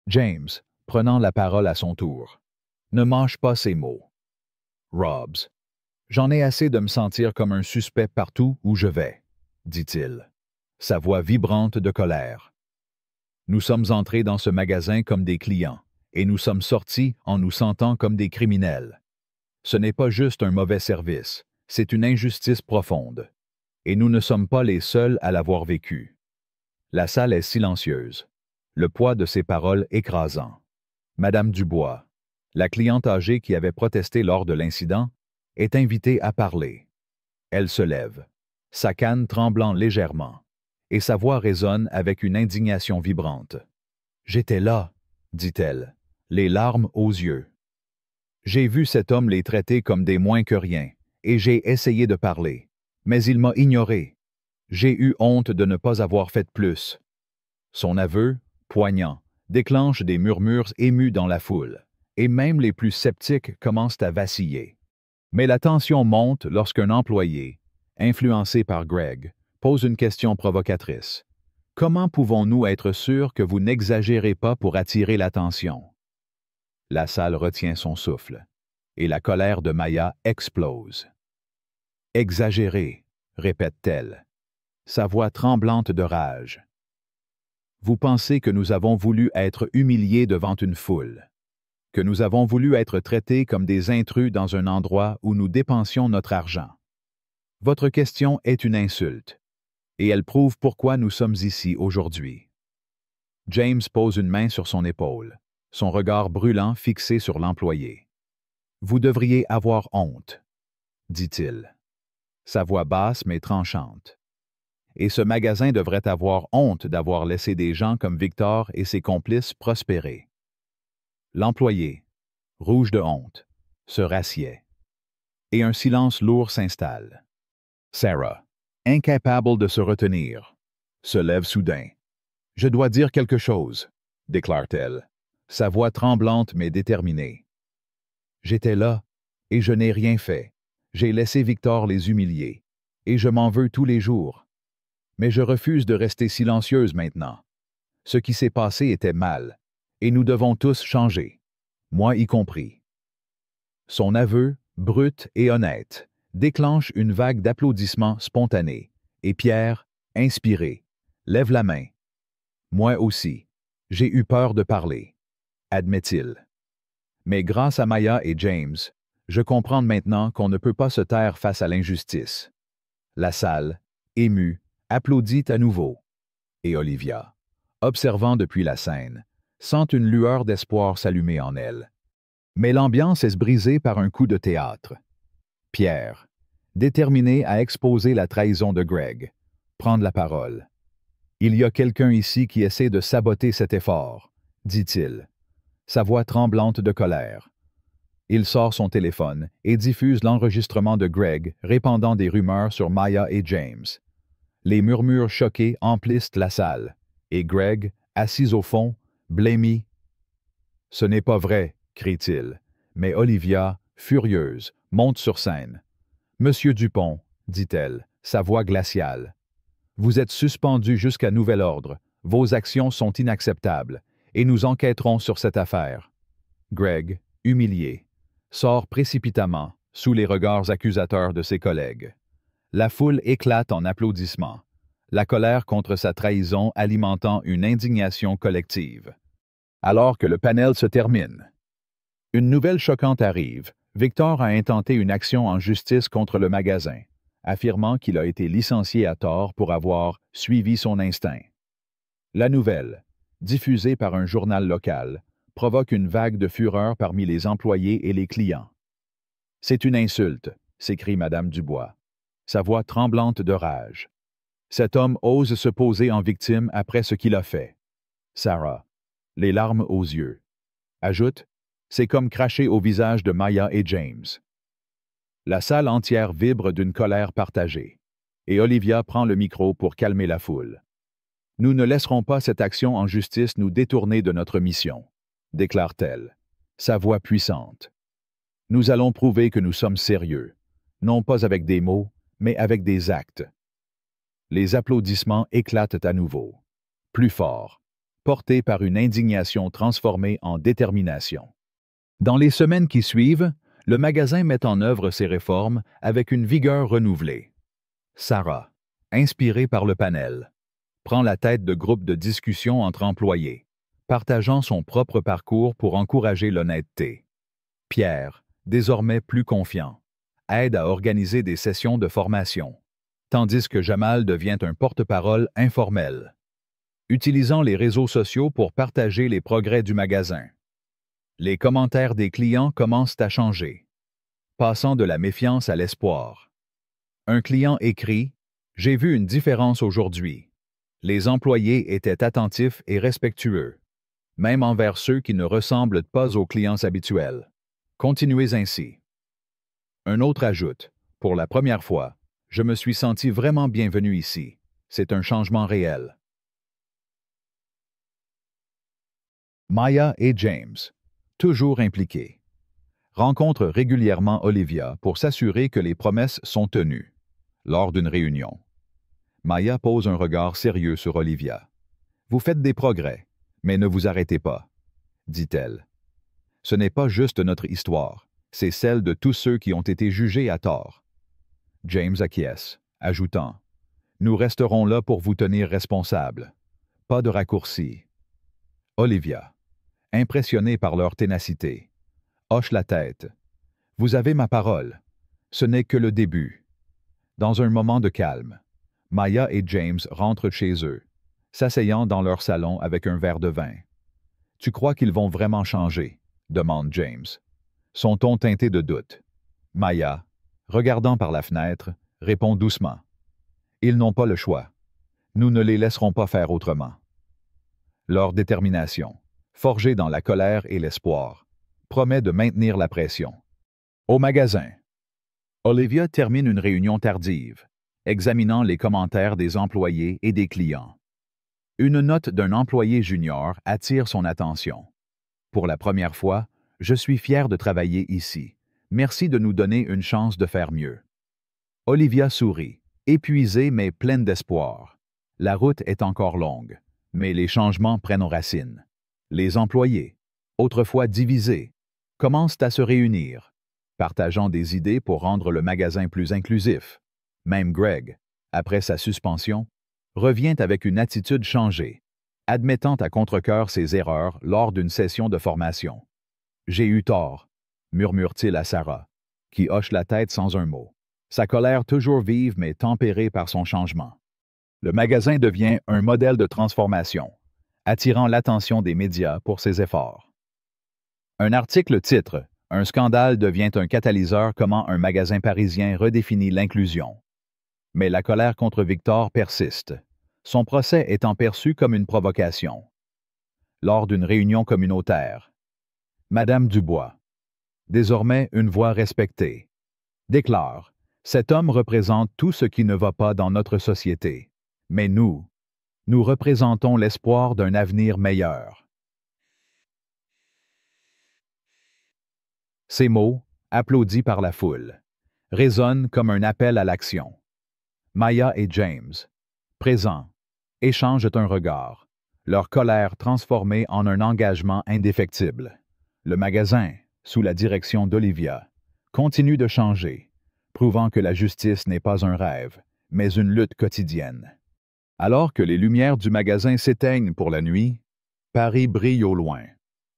S1: James, prenant la parole à son tour. « Ne mâche pas ces mots. » Robs. « J'en ai assez de me sentir comme un suspect partout où je vais, » dit-il, sa voix vibrante de colère. « Nous sommes entrés dans ce magasin comme des clients, et nous sommes sortis en nous sentant comme des criminels. Ce n'est pas juste un mauvais service, c'est une injustice profonde. Et nous ne sommes pas les seuls à l'avoir vécu. » La salle est silencieuse, le poids de ses paroles écrasant. Madame Dubois, la cliente âgée qui avait protesté lors de l'incident, est invitée à parler. Elle se lève, sa canne tremblant légèrement, et sa voix résonne avec une indignation vibrante. « J'étais là, » dit-elle, les larmes aux yeux. « J'ai vu cet homme les traiter comme des moins que rien, et j'ai essayé de parler, mais il m'a ignoré. J'ai eu honte de ne pas avoir fait plus. » Son aveu, poignant, déclenche des murmures émus dans la foule, et même les plus sceptiques commencent à vaciller. Mais la tension monte lorsqu'un employé, influencé par Greg, pose une question provocatrice. « Comment pouvons-nous être sûrs que vous n'exagérez pas pour attirer l'attention? » La salle retient son souffle, et la colère de Maya explose. « Exagérer », répète-t-elle, sa voix tremblante de rage. « Vous pensez que nous avons voulu être humiliés devant une foule, que nous avons voulu être traités comme des intrus dans un endroit où nous dépensions notre argent. Votre question est une insulte, et elle prouve pourquoi nous sommes ici aujourd'hui. » James pose une main sur son épaule, son regard brûlant fixé sur l'employé. « Vous devriez avoir honte, » dit-il, sa voix basse mais tranchante. et ce magasin devrait avoir honte d'avoir laissé des gens comme Victor et ses complices prospérer. L'employé, rouge de honte, se rassied. Et un silence lourd s'installe. Sarah, incapable de se retenir, se lève soudain. « Je dois dire quelque chose », déclare-t-elle, sa voix tremblante mais déterminée. « J'étais là, et je n'ai rien fait. J'ai laissé Victor les humilier, et je m'en veux tous les jours. Mais je refuse de rester silencieuse maintenant. Ce qui s'est passé était mal, et nous devons tous changer, moi y compris. » Son aveu, brut et honnête, déclenche une vague d'applaudissements spontanés, et Pierre, inspiré, lève la main. « Moi aussi, j'ai eu peur de parler », admet-il. Mais grâce à Maya et James, je comprends maintenant qu'on ne peut pas se taire face à l'injustice. La salle, émue, applaudit à nouveau. Et Olivia, observant depuis la scène, sent une lueur d'espoir s'allumer en elle. Mais l'ambiance est brisée par un coup de théâtre. Pierre, déterminé à exposer la trahison de Greg, prend la parole. « Il y a quelqu'un ici qui essaie de saboter cet effort, » dit-il, sa voix tremblante de colère. Il sort son téléphone et diffuse l'enregistrement de Greg répandant des rumeurs sur Maya et James. Les murmures choqués emplissent la salle, et Greg, assis au fond, blêmi. « Ce n'est pas vrai, » crie-t-il, mais Olivia, furieuse, monte sur scène. « Monsieur Dupont, » dit-elle, sa voix glaciale, « vous êtes suspendu jusqu'à nouvel ordre, vos actions sont inacceptables, et nous enquêterons sur cette affaire. » Greg, humilié, sort précipitamment, sous les regards accusateurs de ses collègues. La foule éclate en applaudissements, la colère contre sa trahison alimentant une indignation collective. Alors que le panel se termine, une nouvelle choquante arrive. Victor a intenté une action en justice contre le magasin, affirmant qu'il a été licencié à tort pour avoir suivi son instinct. La nouvelle, diffusée par un journal local, provoque une vague de fureur parmi les employés et les clients. « C'est une insulte », s'écrie Madame Dubois, sa voix tremblante de rage. « Cet homme ose se poser en victime après ce qu'il a fait. » Sarah, les larmes aux yeux, ajoute « C'est comme cracher au visage de Maya et James. » La salle entière vibre d'une colère partagée, et Olivia prend le micro pour calmer la foule. « Nous ne laisserons pas cette action en justice nous détourner de notre mission, » déclare-t-elle, sa voix puissante. « Nous allons prouver que nous sommes sérieux, non pas avec des mots, mais avec des actes. » Les applaudissements éclatent à nouveau, plus fort, portés par une indignation transformée en détermination. Dans les semaines qui suivent, le magasin met en œuvre ses réformes avec une vigueur renouvelée. Sarah, inspirée par le panel, prend la tête de groupes de discussion entre employés, partageant son propre parcours pour encourager l'honnêteté. Pierre, désormais plus confiant, aide à organiser des sessions de formation, tandis que Jamal devient un porte-parole informel, utilisant les réseaux sociaux pour partager les progrès du magasin. Les commentaires des clients commencent à changer, passant de la méfiance à l'espoir. Un client écrit « J'ai vu une différence aujourd'hui. Les employés étaient attentifs et respectueux, même envers ceux qui ne ressemblent pas aux clients habituels. Continuez ainsi. » Un autre ajoute « Pour la première fois, je me suis senti vraiment bienvenu ici. C'est un changement réel. » Maya et James, toujours impliqués, rencontrent régulièrement Olivia pour s'assurer que les promesses sont tenues. Lors d'une réunion, Maya pose un regard sérieux sur Olivia. « Vous faites des progrès, mais ne vous arrêtez pas, » dit-elle. « Ce n'est pas juste notre histoire, c'est celle de tous ceux qui ont été jugés à tort. » James acquiesce, ajoutant « Nous resterons là pour vous tenir responsable. Pas de raccourcis. » Olivia, impressionnée par leur ténacité, hoche la tête. « Vous avez ma parole. Ce n'est que le début. » Dans un moment de calme, Maya et James rentrent chez eux, s'asseyant dans leur salon avec un verre de vin. « Tu crois qu'ils vont vraiment changer ?» demande James, son ton teinté de doute. Maya, regardant par la fenêtre, répond doucement. « Ils n'ont pas le choix. Nous ne les laisserons pas faire autrement. Leur détermination, forgée dans la colère et l'espoir, promet de maintenir la pression. Au magasin, Olivia termine une réunion tardive, examinant les commentaires des employés et des clients. Une note d'un employé junior attire son attention. Pour la première fois, je suis fier de travailler ici. Merci de nous donner une chance de faire mieux. Olivia sourit, épuisée mais pleine d'espoir. La route est encore longue, mais les changements prennent racine. Les employés, autrefois divisés, commencent à se réunir, partageant des idées pour rendre le magasin plus inclusif. Même Greg, après sa suspension, revient avec une attitude changée, admettant à contre-cœur ses erreurs lors d'une session de formation. « J'ai eu tort », murmure-t-il à Sarah, qui hoche la tête sans un mot, sa colère toujours vive mais tempérée par son changement. Le magasin devient un modèle de transformation, attirant l'attention des médias pour ses efforts. Un article titre « Un scandale devient un catalyseur comment un magasin parisien redéfinit l'inclusion ». Mais la colère contre Victor persiste, son procès étant perçu comme une provocation. Lors d'une réunion communautaire, Madame Dubois, désormais une voix respectée, déclare « Cet homme représente tout ce qui ne va pas dans notre société. Mais nous représentons l'espoir d'un avenir meilleur. » Ces mots, applaudis par la foule, résonnent comme un appel à l'action. Maya et James, présents, échangent un regard, leur colère transformée en un engagement indéfectible. Le magasin, sous la direction d'Olivia, continue de changer, prouvant que la justice n'est pas un rêve, mais une lutte quotidienne. Alors que les lumières du magasin s'éteignent pour la nuit, Paris brille au loin,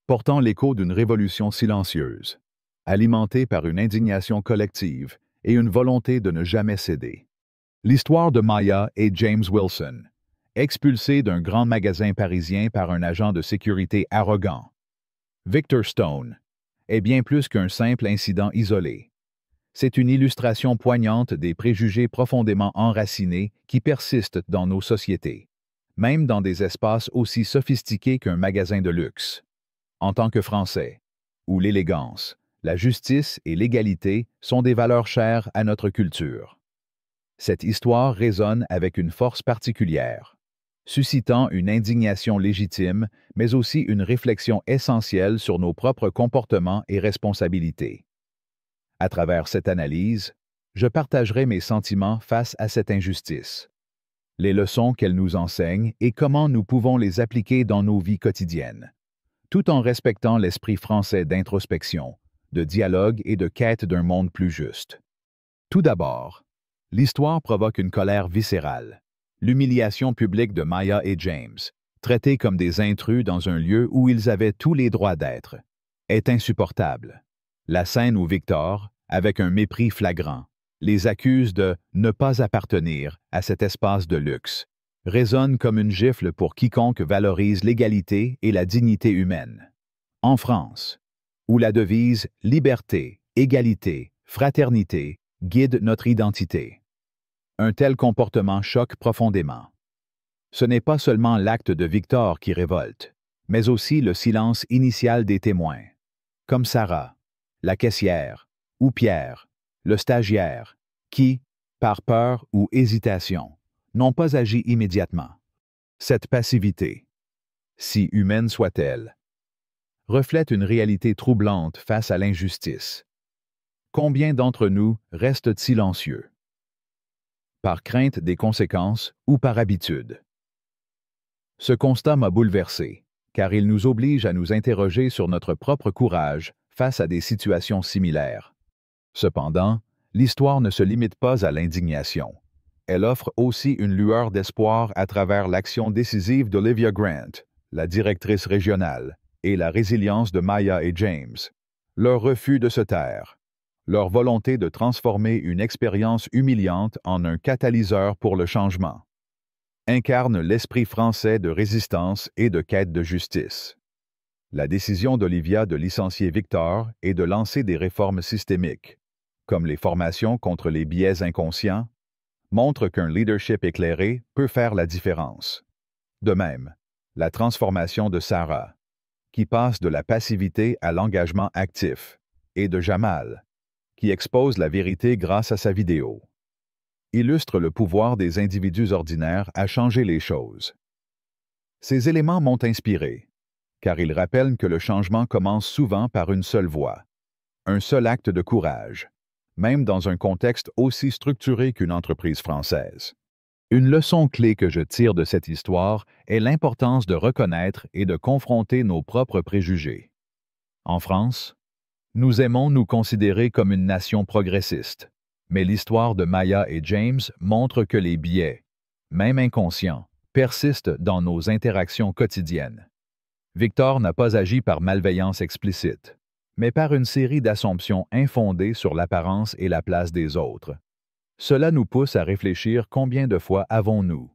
S1: portant l'écho d'une révolution silencieuse, alimentée par une indignation collective et une volonté de ne jamais céder. L'histoire de Maya et James Wilson, expulsés d'un grand magasin parisien par un agent de sécurité arrogant, Victor Stone, est bien plus qu'un simple incident isolé. C'est une illustration poignante des préjugés profondément enracinés qui persistent dans nos sociétés, même dans des espaces aussi sophistiqués qu'un magasin de luxe. En tant que Français, où l'élégance, la justice et l'égalité sont des valeurs chères à notre culture. Cette histoire résonne avec une force particulière, suscitant une indignation légitime, mais aussi une réflexion essentielle sur nos propres comportements et responsabilités. À travers cette analyse, je partagerai mes sentiments face à cette injustice, les leçons qu'elle nous enseigne et comment nous pouvons les appliquer dans nos vies quotidiennes, tout en respectant l'esprit français d'introspection, de dialogue et de quête d'un monde plus juste. Tout d'abord, l'histoire provoque une colère viscérale. L'humiliation publique de Maya et James, traités comme des intrus dans un lieu où ils avaient tous les droits d'être, est insupportable. La scène où Victor, avec un mépris flagrant, les accuse de ne pas appartenir à cet espace de luxe, résonne comme une gifle pour quiconque valorise l'égalité et la dignité humaine. En France, où la devise « Liberté, égalité, fraternité » guide notre identité. Un tel comportement choque profondément. Ce n'est pas seulement l'acte de Victor qui révolte, mais aussi le silence initial des témoins, comme Sarah, la caissière, ou Pierre, le stagiaire, qui, par peur ou hésitation, n'ont pas agi immédiatement. Cette passivité, si humaine soit-elle, reflète une réalité troublante face à l'injustice. Combien d'entre nous restent silencieux? Par crainte des conséquences ou par habitude? Ce constat m'a bouleversé, car il nous oblige à nous interroger sur notre propre courage face à des situations similaires. Cependant, l'histoire ne se limite pas à l'indignation. Elle offre aussi une lueur d'espoir à travers l'action décisive d'Olivia Grant, la directrice régionale, et la résilience de Maya et James. Leur refus de se taire, leur volonté de transformer une expérience humiliante en un catalyseur pour le changement, incarnent l'esprit français de résistance et de quête de justice. La décision d'Olivia de licencier Victor et de lancer des réformes systémiques, comme les formations contre les biais inconscients, montre qu'un leadership éclairé peut faire la différence. De même, la transformation de Sarah, qui passe de la passivité à l'engagement actif, et de Jamal, qui expose la vérité grâce à sa vidéo, illustre le pouvoir des individus ordinaires à changer les choses. Ces éléments m'ont inspiré, car ils rappellent que le changement commence souvent par une seule voie, un seul acte de courage, même dans un contexte aussi structuré qu'une entreprise française. Une leçon clé que je tire de cette histoire est l'importance de reconnaître et de confronter nos propres préjugés. En France, nous aimons nous considérer comme une nation progressiste, mais l'histoire de Maya et James montre que les biais, même inconscients, persistent dans nos interactions quotidiennes. Victor n'a pas agi par malveillance explicite, mais par une série d'assumptions infondées sur l'apparence et la place des autres. Cela nous pousse à réfléchir combien de fois avons-nous,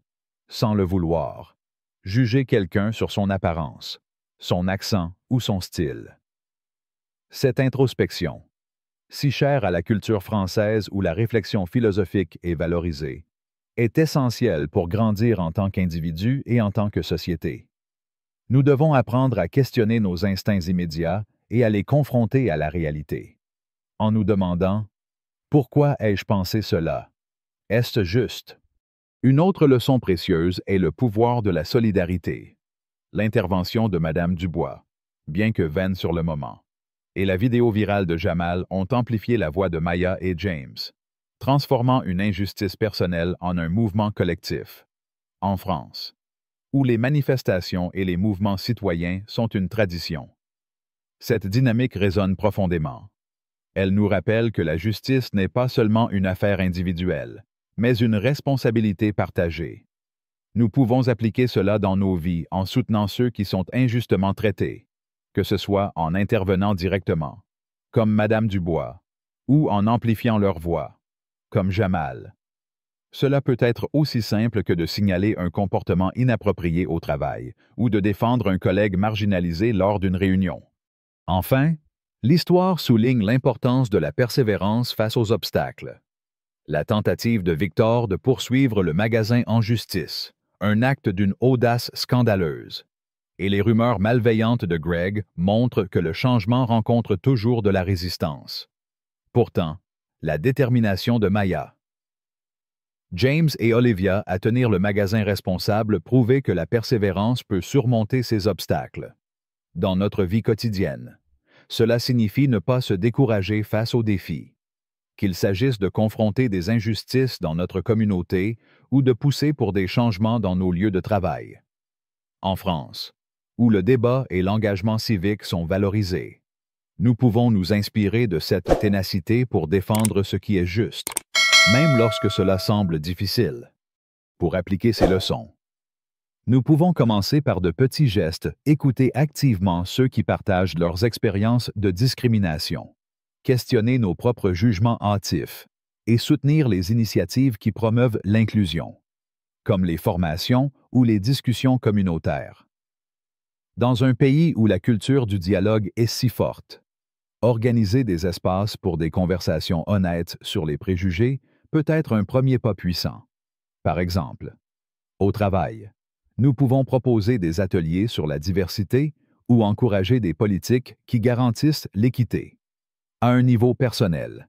S1: sans le vouloir, jugé quelqu'un sur son apparence, son accent ou son style. Cette introspection, si chère à la culture française où la réflexion philosophique est valorisée, est essentielle pour grandir en tant qu'individu et en tant que société. Nous devons apprendre à questionner nos instincts immédiats et à les confronter à la réalité, en nous demandant « Pourquoi ai-je pensé cela? Est-ce juste? » Une autre leçon précieuse est le pouvoir de la solidarité. L'intervention de Madame Dubois, bien que vaine sur le moment, et la vidéo virale de Jamal ont amplifié la voix de Maya et James, transformant une injustice personnelle en un mouvement collectif. En France, où les manifestations et les mouvements citoyens sont une tradition. Cette dynamique résonne profondément. Elle nous rappelle que la justice n'est pas seulement une affaire individuelle, mais une responsabilité partagée. Nous pouvons appliquer cela dans nos vies en soutenant ceux qui sont injustement traités, que ce soit en intervenant directement, comme Madame Dubois, ou en amplifiant leur voix, comme Jamal. Cela peut être aussi simple que de signaler un comportement inapproprié au travail ou de défendre un collègue marginalisé lors d'une réunion. Enfin, l'histoire souligne l'importance de la persévérance face aux obstacles. La tentative de Victor de poursuivre le magasin en justice, un acte d'une audace scandaleuse, et les rumeurs malveillantes de Greg montrent que le changement rencontre toujours de la résistance. Pourtant, la détermination de Maya, James et Olivia à tenir le magasin responsable prouvaient que la persévérance peut surmonter ces obstacles. Dans notre vie quotidienne, cela signifie ne pas se décourager face aux défis, qu'il s'agisse de confronter des injustices dans notre communauté ou de pousser pour des changements dans nos lieux de travail. En France, où le débat et l'engagement civique sont valorisés, nous pouvons nous inspirer de cette ténacité pour défendre ce qui est juste, même lorsque cela semble difficile. Pour appliquer ces leçons, nous pouvons commencer par de petits gestes, écouter activement ceux qui partagent leurs expériences de discrimination, questionner nos propres jugements hâtifs et soutenir les initiatives qui promeuvent l'inclusion, comme les formations ou les discussions communautaires. Dans un pays où la culture du dialogue est si forte, organiser des espaces pour des conversations honnêtes sur les préjugés peut être un premier pas puissant. Par exemple, au travail, nous pouvons proposer des ateliers sur la diversité ou encourager des politiques qui garantissent l'équité. À un niveau personnel,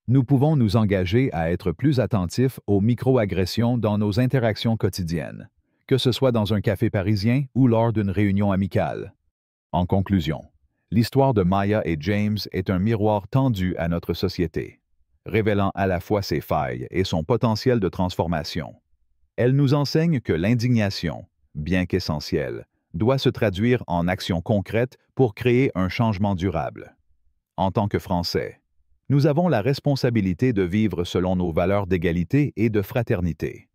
S1: nous pouvons nous engager à être plus attentifs aux micro-agressions dans nos interactions quotidiennes, que ce soit dans un café parisien ou lors d'une réunion amicale. En conclusion, l'histoire de Maya et James est un miroir tendu à notre société, révélant à la fois ses failles et son potentiel de transformation. Elle nous enseigne que l'indignation, bien qu'essentielle, doit se traduire en actions concrètes pour créer un changement durable. En tant que Français, nous avons la responsabilité de vivre selon nos valeurs d'égalité et de fraternité,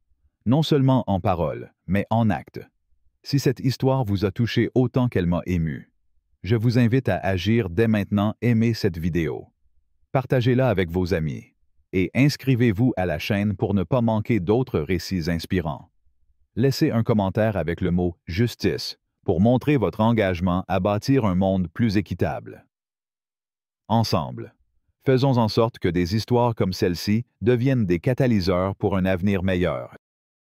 S1: non seulement en parole, mais en acte. Si cette histoire vous a touché autant qu'elle m'a ému, je vous invite à agir dès maintenant. Aimez cette vidéo, partagez-la avec vos amis et inscrivez-vous à la chaîne pour ne pas manquer d'autres récits inspirants. Laissez un commentaire avec le mot « justice » pour montrer votre engagement à bâtir un monde plus équitable. Ensemble, Faisons en sorte que des histoires comme celle-ci deviennent des catalyseurs pour un avenir meilleur.